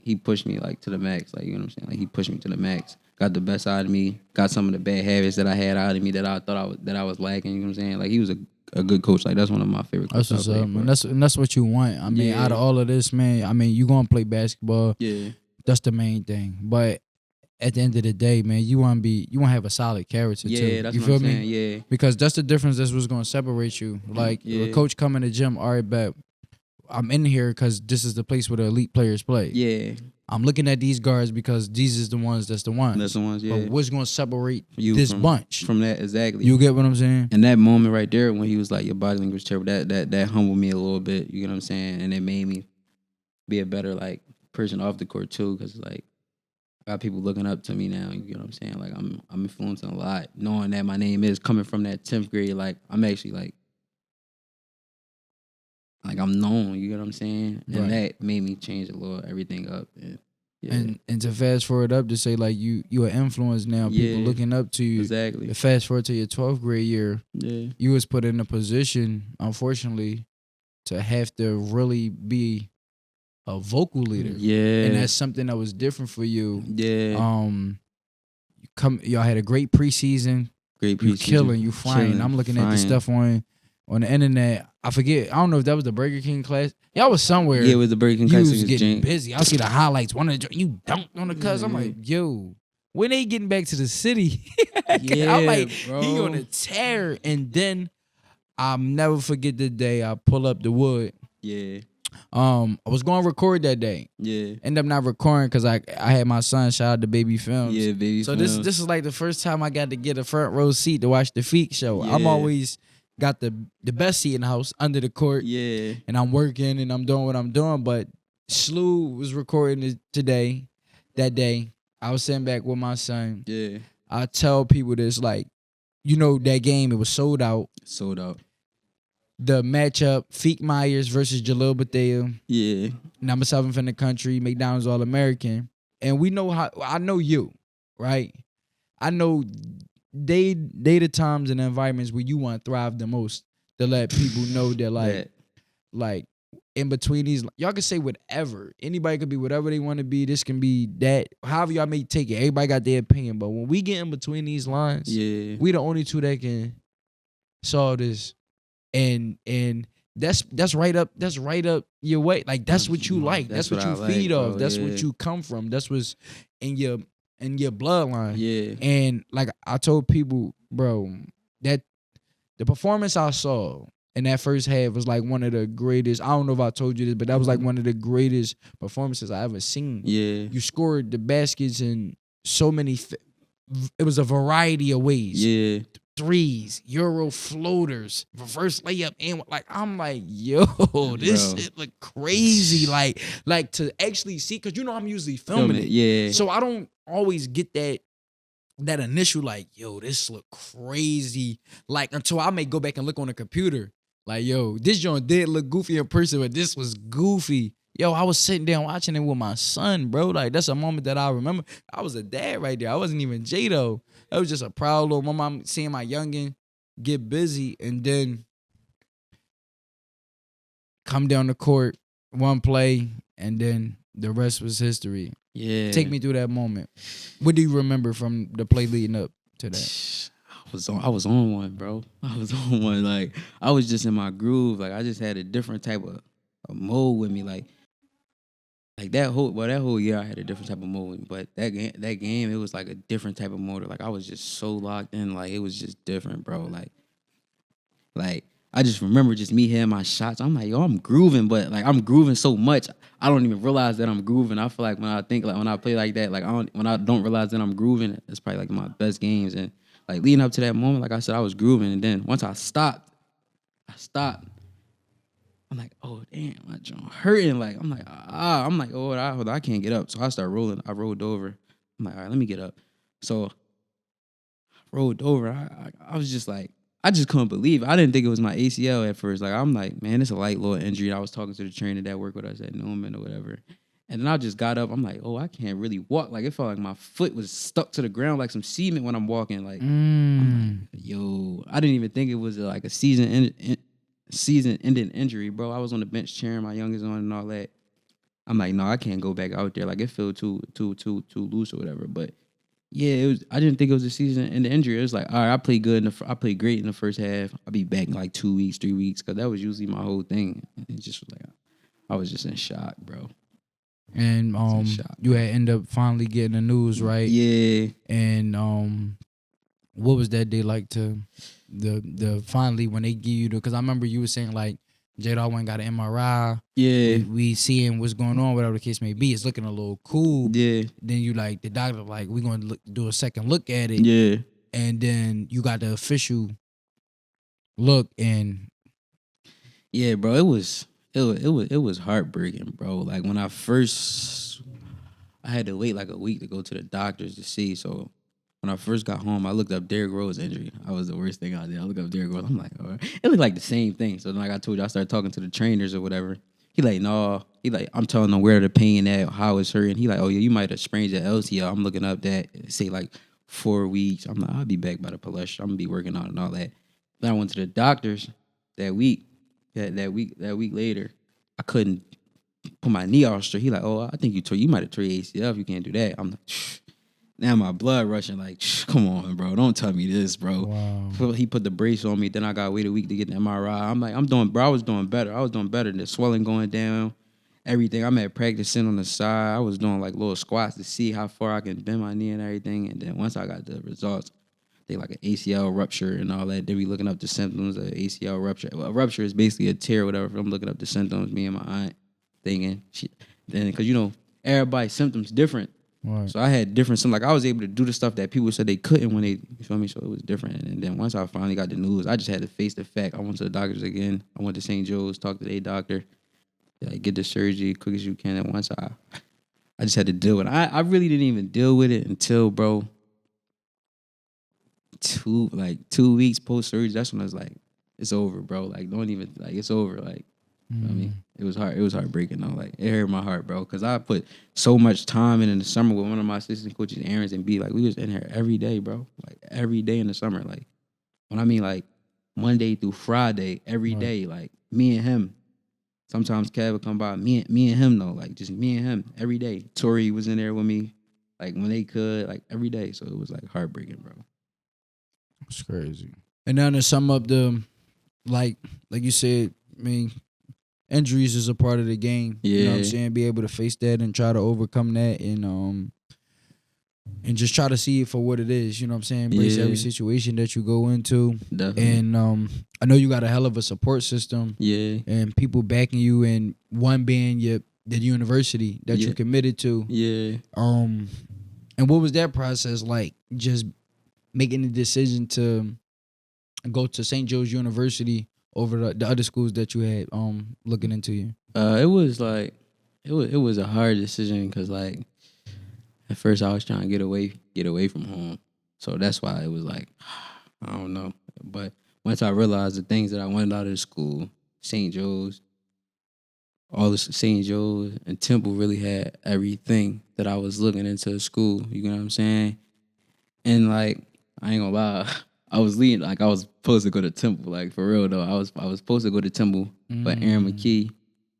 like, to the max. Like, you know what I'm saying? Like, he pushed me to the max. Got the best out of me. Got some of the bad habits that I had out of me that I thought I was lacking. You know what I'm saying? Like, he was a good coach. Like, that's one of my favorite coaches. That's what's up, man. That's what you want. I mean, out of all of this, man, I mean, you gonna play basketball. Yeah. That's the main thing. But at the end of the day, man, you want to have a solid character too. Yeah, that's You what feel I'm me? saying. Yeah, Because that's the difference. That's what's gonna separate you. Like a coach come in the gym, all right, bet I'm in here because this is the place where the elite players play. yeah. I'm looking at these guards because these is the ones. That's the ones. That's the ones. Yeah. But what's gonna separate You this from, bunch from that exactly? You get what I'm saying? And that moment right there when he was like, "Your body language terrible," that humbled me a little bit. You get what I'm saying? And it made me be a better like person off the court too, because like I got people looking up to me now. You get what I'm saying? Like I'm influencing a lot, knowing that my name is coming from that 10th grade. Like I'm actually like I'm known. You get what I'm saying? And Right. that made me change a little everything up. And yeah, And to fast forward up to say like you are influenced now, people Yeah. looking up to you. exactly. To fast forward to your 12th grade year, Yeah, you was put in a position, unfortunately, to have to really be a vocal leader. yeah, And that's something that was different for you. yeah. Y'all had a great preseason. Great You preseason. killing, you flying. Chilling, I'm looking at the flying. stuff on the internet. I forget. I don't know if that was the Burger King class. Y'all was somewhere. Yeah, it was the Breaking You was Classic. getting busy. I see the highlights. One of the you dunked on the cuz. I'm like, yo, when they getting back to the city? Yeah, I'm like, bro. he on a tear. And then I'll never forget the day I pull up the wood. Yeah, I was going to record that day. yeah, End up not recording because I had my son. Shout out to Baby Films. yeah, baby. So this is like the first time I got to get a front row seat to watch the Feek show. I'm Yeah. always got the best seat in the house under the court. Yeah, And I'm working and I'm doing what I'm doing. But Slew was recording it that day. I was sitting back with my son. yeah. I tell people this, like, that game, it was sold out. Sold out. The matchup, Khaafiq Myers versus Jalil Bethea, Yeah, number 7 in the country, McDonald's All-American. And we know I know you, right? I know they the times and the environments where you want to thrive the most to let people know that like in between these, y'all can say whatever. Anybody could be whatever they want to be. This can be that. However y'all may take it. Everybody got their opinion. But when we get in between these lines, yeah. we the only two that can solve this. And that's right up your way. Like that's what you like. That's what you I feed like, off. bro. That's Yeah. what you come from. That's what's in your bloodline. Yeah, And like I told people, bro, that the performance I saw in that first half was like one of the greatest. I don't know if I told you this, but that was like one of the greatest performances I ever seen. yeah, You scored the baskets in so many. It was a variety of ways. yeah. Threes, Euro floaters, reverse layup, and like I'm like, yo, this Bro. shit look crazy. Like to actually see, because I'm usually filming it. Yeah, So I don't always get that initial like, yo, this look crazy. Like until I may go back and look on the computer. Like, yo, this joint did look goofy in person, but this was goofy. Yo, I was sitting down watching it with my son, bro. Like, that's a moment that I remember. I was a dad right there. I wasn't even J-Do. That was just a proud little mom. I'm seeing my youngin' get busy and then come down the court, one play, and then the rest was history. yeah. Take me through that moment. What do you remember from the play leading up to that? I was on one, bro. I was on one. Like I was just in my groove. Like I just had a different type of mode with me. Like that whole year I had a different type of mode with me. But that game, it was like a different type of mode. Like I was just so locked in. Like it was just different, bro. Like I just remember just me hitting my shots. I'm like, yo, I'm grooving, but like I'm grooving so much, I don't even realize that I'm grooving. I feel like when I play like that, like when I don't realize that I'm grooving, it's probably like my best games. And like leading up to that moment, like I said, I was grooving, and then once I stopped. I'm like, oh damn, my jaw hurting. Like I'm like, oh, I can't get up. So I start rolling. I rolled over. I'm like, all right, let me get up. So I rolled over. I was just like, I just couldn't believe it. I didn't think it was my ACL at first. Like I'm like, man, it's a light little injury. I was talking to the trainer that worked with us at Newman or whatever. And then I just got up. I'm like, oh, I can't really walk. Like it felt like my foot was stuck to the ground like some cement when I'm walking. Like, I'm like, yo, I didn't even think it was like a season-ending injury, bro. I was on the bench cheering my youngest on and all that. I'm like, no, I can't go back out there. Like it felt too loose or whatever. But yeah, it was. I didn't think it was a season-ending injury. It was like, all right, I played great in the first half. I'll be back in like 2 weeks, 3 weeks, because that was usually my whole thing. And it just was like, I was just in shock, bro. And you had end up finally getting the news, right? Yeah. And what was that day like to the finally when they give you the, because I remember you were saying like J-Dog went got an MRI. Yeah. We seeing what's going on, whatever the case may be. It's looking a little cool. Yeah. Then you like the doctor like we're gonna do a second look at it. Yeah. And then you got the official look and yeah, bro. It was heartbreaking, bro. Like when I had to wait like a week to go to the doctors to see. So when I first got home, I looked up Derrick Rose injury. I was the worst thing out there. I looked up Derrick Rose. I'm like, all right. It looked like the same thing. So then, like I told you, I started talking to the trainers or whatever. He like, no. He like, I'm telling them where the pain at, how it's hurting. He like, oh yeah, you might have sprained your LCL. I'm looking up that, say like 4 weeks. I'm like, I'll be back by the palestra. I'm gonna be working on it and all that. Then I went to the doctors that week. That week later, I couldn't put my knee out straight. He like, oh, I think you might have tore your ACL if you can't do that. I'm like, shh. Now my blood rushing like, come on, bro. Don't tell me this, bro. wow. He put the brace on me. Then I got to wait a week to get the MRI. I'm like, I was doing better. The swelling going down, everything. I'm at practicing on the side. I was doing like little squats to see how far I can bend my knee and everything. And then once I got the results, they like an ACL rupture and all that. They be looking up the symptoms of ACL rupture. Well, a rupture is basically a tear or whatever. I'm looking up the symptoms, me and my aunt thinking, then because, everybody's symptoms different. Right. So I had different symptoms. Like I was able to do the stuff that people said they couldn't when they, you feel me? So it was different. And then once I finally got the news, I just had to face the fact. I went to the doctors again. I went to St. Joe's, talked to their doctor. Like, get the surgery quick as you can. And once I just had to deal with it. I really didn't even deal with it until, bro, 2 weeks post surgery. That's when I was like, it's over, bro. Like, don't even, like, it's over. Like, you know what I mean? It was hard. It was heartbreaking though. Like, it hurt my heart, bro. Cause I put so much time in the summer with one of my assistant coaches, Aaron's and B. Like, we was in here every day, bro. Like every day in the summer. Like, when I mean like Monday through Friday, every day. Like me and him. Sometimes Kev would come by. Me and him though. Like just me and him every day. Tori was in there with me. Like when they could. Like every day. So it was like heartbreaking, bro. It's crazy. And now to sum up like you said, I mean, injuries is a part of the game. Yeah. You know what I'm saying? Be able to face that and try to overcome that and just try to see it for what it is. You know what I'm saying? Embrace every situation that you go into. Definitely. And I know you got a hell of a support system. Yeah. And people backing you, and one being the university that you committed to. Yeah. And what was that process like? Just making the decision to go to St. Joe's University over the other schools that you had looking into you? It was like it was a hard decision because like at first I was trying to get away from home, so that's why it was like I don't know. But once I realized the things that I wanted out of the school, St. Joe's, all the St. Joe's and Temple really had everything that I was looking into the school. You know what I'm saying? And like I ain't gonna lie. I was leading, like I was supposed to go to Temple, like for real though. I was supposed to go to Temple, but Aaron McKee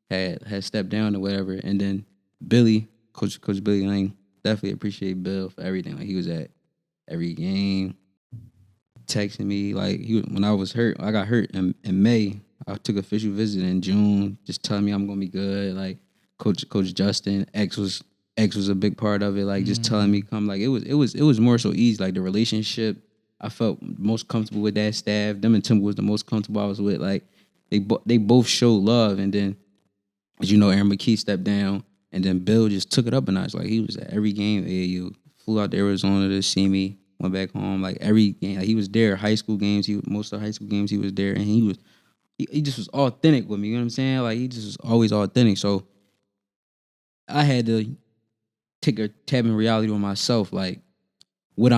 had stepped down or whatever. And then Billy, Coach Billy Lang, definitely appreciate Bill for everything. Like he was at every game, texting me. Like when I was hurt, I got hurt in May. I took official visit in June, just telling me I'm gonna be good. Like Coach Justin, X was a big part of it. Like just telling me come. Like it was more so easy. Like the relationship. I felt most comfortable with that staff. Them and Temple was the most comfortable I was with. Like they both showed love, and then, as you know, Aaron McKee stepped down, and then Bill just took it up a notch. Like he was at every game at AAU. Flew out to Arizona to see me. Went back home. Like every game, like he was there. High school games, most of the high school games he was there, and he just was authentic with me. You know what I'm saying? Like he just was always authentic. So I had to take a tab in reality with myself, like what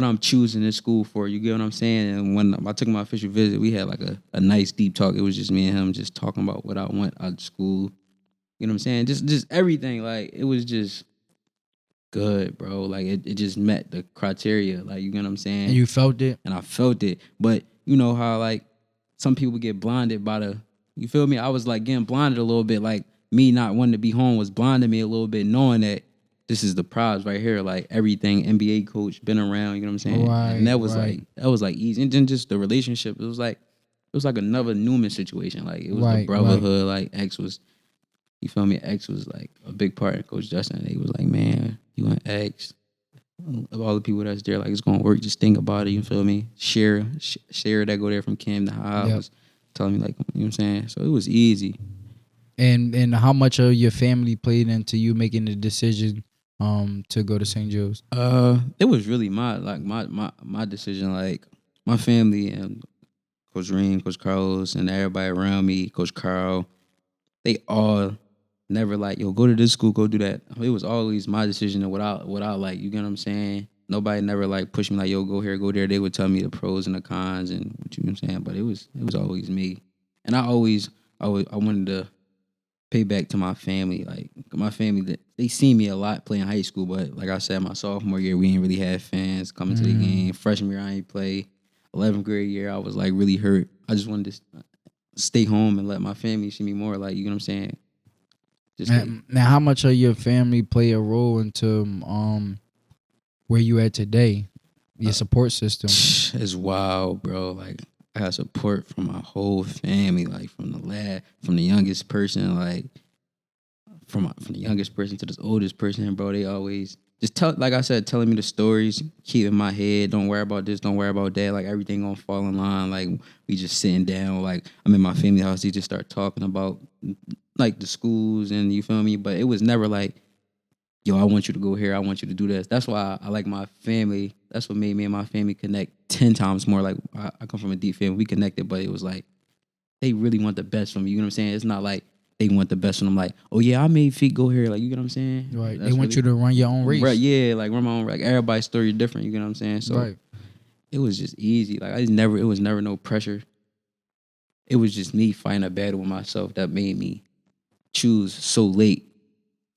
I'm choosing this school for, you get what I'm saying? And when I took my official visit, we had like a nice deep talk. It was just me and him just talking about what I want out of school. You know what I'm saying? Just everything. Like, it was just good, bro. Like, it just met the criteria. Like, you get what I'm saying? And you felt it? And I felt it. But you know how, like, some people get blinded by you feel me? I was, like, getting blinded a little bit. Like, me not wanting to be home was blinding me a little bit, knowing that this is the prize right here, like everything NBA coach been around, you know what I'm saying? Right, and that was like easy. And then just the relationship, it was like another Newman situation. Like it was the brotherhood. Like X was You feel me? X was like a big part of Coach Justin. They was like, man, you want X. Of all the people that's there, like it's gonna work. Just think about it. You feel me? Share that go there from Kim to High was telling me like, you know what I'm saying. So it was easy. And how much of your family played into you making the decision to go to St. Joe's? It was really my decision. Like my family and Coach Reem, Coach Carlos, and everybody around me, Coach Carl, they all never like, yo, go to this school, go do that. It was always my decision and without like, you get what I'm saying? Nobody never like pushed me like, yo, go here, go there. They would tell me the pros and the cons and what you know what I'm saying. But it was always me. And I wanted to pay back to my family. Like my family, they see me a lot playing high school, but like I said, my sophomore year, we didn't really have fans coming to the game. Freshman year, I ain't play. 11th grade year, I was like really hurt. I just wanted to stay home and let my family see me more. Like, you know what I'm saying? Now, how much of your family play a role into where you at today? Your support system? It's wild, bro. Like I got support from my whole family, like from the youngest person, like from the youngest person to this oldest person, bro. They always just telling me the stories, keep in my head. Don't worry about this, don't worry about that. Like everything gonna fall in line. Like we just sitting down. Like I'm in my family house. They just start talking about like the schools and you feel me. But it was never like, yo, I want you to go here. I want you to do this. That's why I like my family. That's what made me and my family connect 10 times more. Like I come from a deep family. We connected, but it was like they really want the best from me. You know what I'm saying? It's not like they want the best from them. Like, oh yeah, I made Feet go here. Like, you get what I'm saying? Right. They want you to run your own race. Right. Yeah. Like run my own. Like everybody's story is different. You get what I'm saying? So it was just easy. Like it was never no pressure. It was just me fighting a battle with myself that made me choose so late,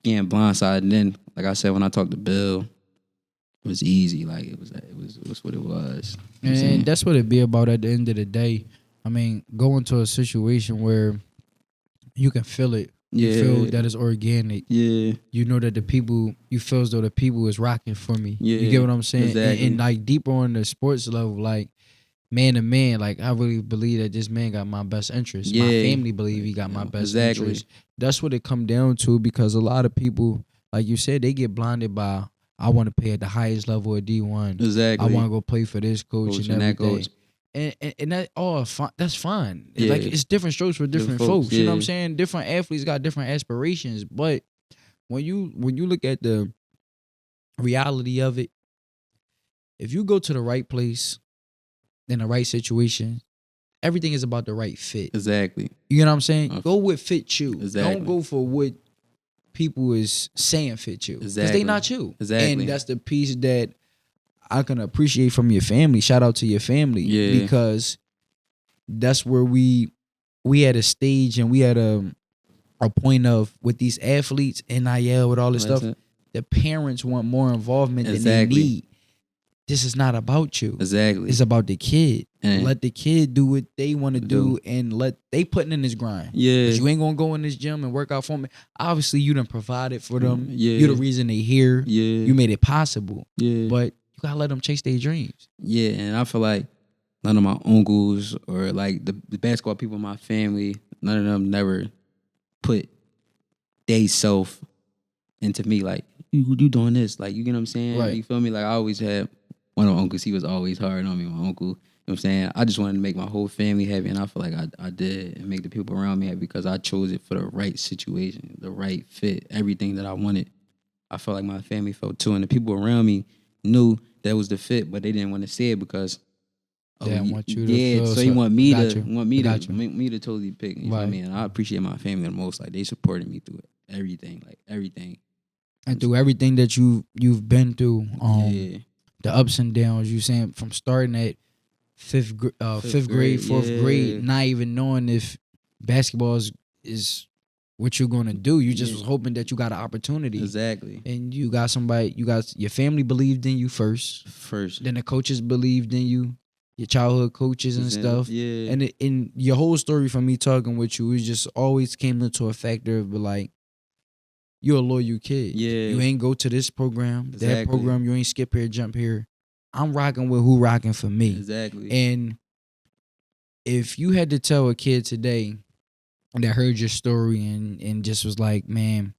getting blindsided. And then, like I said, when I talked to Bill, it was easy. Like it was what it was. And that's what it be about at the end of the day. I mean, go into a situation where you can feel it. You feel that it's organic. Yeah. You know that you feel as though the people is rocking for me. Yeah. You get what I'm saying? Exactly. And like deeper on the sports level, like man to man, like I really believe that this man got my best interest. Yeah. My family believe he got my best interest. That's what it come down to, because a lot of people, like you said, they get blinded by, I want to play at the highest level of D1. Exactly. I want to go play for this coach and everything. That coach. And that all fine. That's fine. Yeah. Like it's different strokes for different folks. You know what I'm saying? Different athletes got different aspirations. But when you look at the reality of it, if you go to the right place in the right situation, everything is about the right fit. Exactly. You know what I'm saying? Go with fit you. Exactly. Don't go for what people is saying fit you. Exactly. Because they not you. Exactly. And that's the piece that I can appreciate from your family. Shout out to your family. Yeah. Because that's where we at a stage and we at a point of, with these athletes, NIL, with all this stuff, the parents want more involvement than they need. This is not about you. Exactly. It's about the kid. Let the kid do what they want to do and they putting in this grind. Yeah. Because you ain't going to go in this gym and work out for me. Obviously, you done provided for them. Yeah. You're the reason they here. Yeah. You made it possible. Yeah. But you got to let them chase their dreams. Yeah, and I feel like none of my uncles or like the basketball people in my family, none of them never put they self into me. Like, you doing this? Like, you get what I'm saying? Right. You feel me? Like, I always had one of my uncles, he was always hard on me, my uncle. You know what I'm saying? I just wanted to make my whole family happy, and I feel like I did, and make the people around me happy because I chose it for the right situation, the right fit, everything that I wanted. I felt like my family felt too, and the people around me knew that was the fit, but they didn't want to say it because they want you to feel. So he want me to totally pick. You feel me? And I appreciate my family the most. Like they supported me through everything, like everything. And through everything that you've been through, the ups and downs. You saying from starting at fifth grade, fourth grade, not even knowing if basketball is what you're gonna do. You just was hoping that you got an opportunity. Exactly. And you got your family believed in you first. Then the coaches believed in you, your childhood coaches and stuff. Yeah. And in your whole story from me talking with you, it just always came into a factor of like, you're a loyal kid. Yeah. You ain't go to this program, that program. You ain't skip here, jump here. I'm rocking with who rocking for me. Exactly. And if you had to tell a kid today, that heard your story and just was like, man,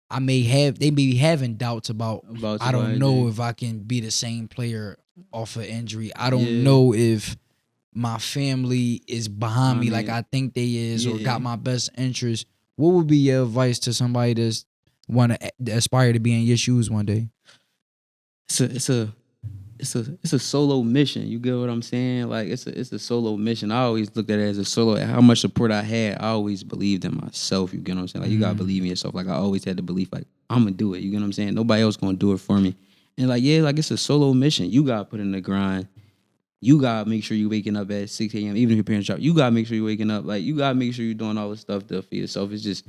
they may be having doubts about I don't know if I can be the same player off of injury. I don't know if my family is behind me like I think they is or got my best interest. What would be your advice to somebody that's want to aspire to be in your shoes one day? It's a solo mission. You get what I'm saying? Like it's a solo mission. I always looked at it as a solo. How much support I had, I always believed in myself. You get what I'm saying? Like you gotta believe in yourself. Like I always had the belief, like I'm gonna do it. You get what I'm saying? Nobody else gonna do it for me. And like like it's a solo mission. You gotta put in the grind. You gotta make sure you waking up at 6 a.m. Even if your parents job, you gotta make sure you waking up. Like you gotta make sure you're doing all this stuff for yourself. It's just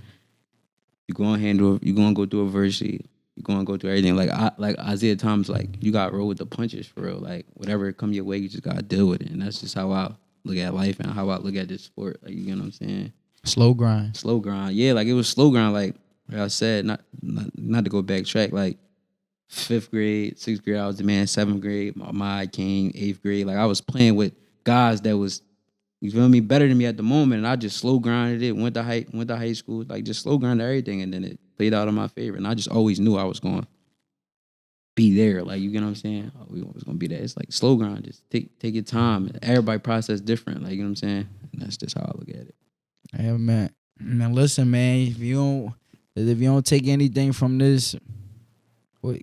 you're gonna go through adversity. You're gonna go through everything. Like Isaiah Thomas, like you gotta roll with the punches for real. Like whatever come your way, you just gotta deal with it. And that's just how I look at life and how I look at this sport. Like you get what I'm saying? Slow grind. Slow grind. Yeah, like it was slow grind. Like I said, not to go backtrack. Like 5th grade, 6th grade, I was the man. 7th grade, my king. 8th grade, like I was playing with guys that was, you feel me, better than me at the moment, and I just slow grinded it. Went to high school, like just slow grinded everything, and then it played out in my favor. And I just always knew I was going to be there. Like you get what I'm saying? We was going to be there. It's like slow grind. Just take your time. Everybody process different. Like you know what I'm saying? And that's just how I look at it. Yeah, man. Now listen, man. If you don't take anything from this,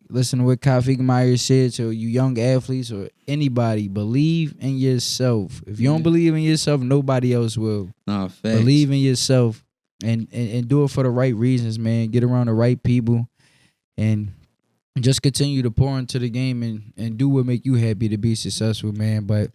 listen to what Khaafiq Myers said to you young athletes or anybody. Believe in yourself. If you don't believe in yourself, nobody else will. Nah, facts. Believe in yourself and do it for the right reasons, man. Get around the right people and just continue to pour into the game and do what make you happy to be successful, man. But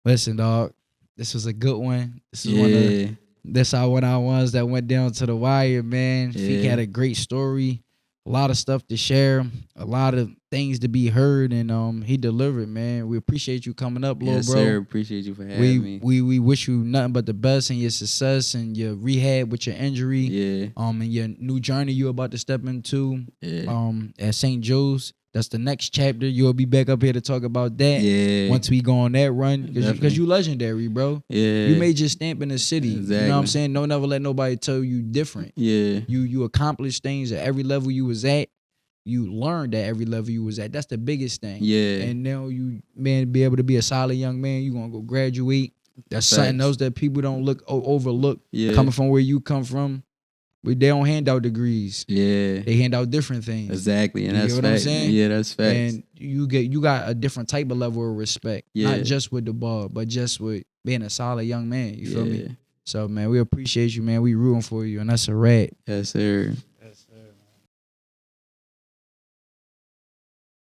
listen, dog, this was a good one. This is one of that's our one-on-ones that went down to the wire, man. Feek had a great story. A lot of stuff to share, a lot of things to be heard, and he delivered, man. We appreciate you coming up, little bro. Yes, sir. Appreciate you for having me. We wish you nothing but the best in your success and your rehab with your injury. Yeah. And your new journey you're about to step into. Yeah. At St. Joe's. That's the next chapter. You'll be back up here to talk about that. Yeah. Once we go on that run, because you legendary, bro. Yeah. You made your stamp in the city. Exactly. You know what I'm saying? Don't ever let nobody tell you different. Yeah. You accomplished things at every level you was at. You learned at every level you was at. That's the biggest thing. Yeah. And now you, man, be able to be a solid young man. You gonna go graduate. That's something else that people don't overlook. Yeah. Coming from where you come from. They don't hand out degrees. Yeah. They hand out different things. Exactly. And you that's get what I'm saying? Yeah, that's facts. And you got a different type of level of respect. Yeah. Not just with the ball, but just with being a solid young man. You feel me? Yeah. So, man, we appreciate you, man. We rooting for you, and that's a wrap. Yes, sir.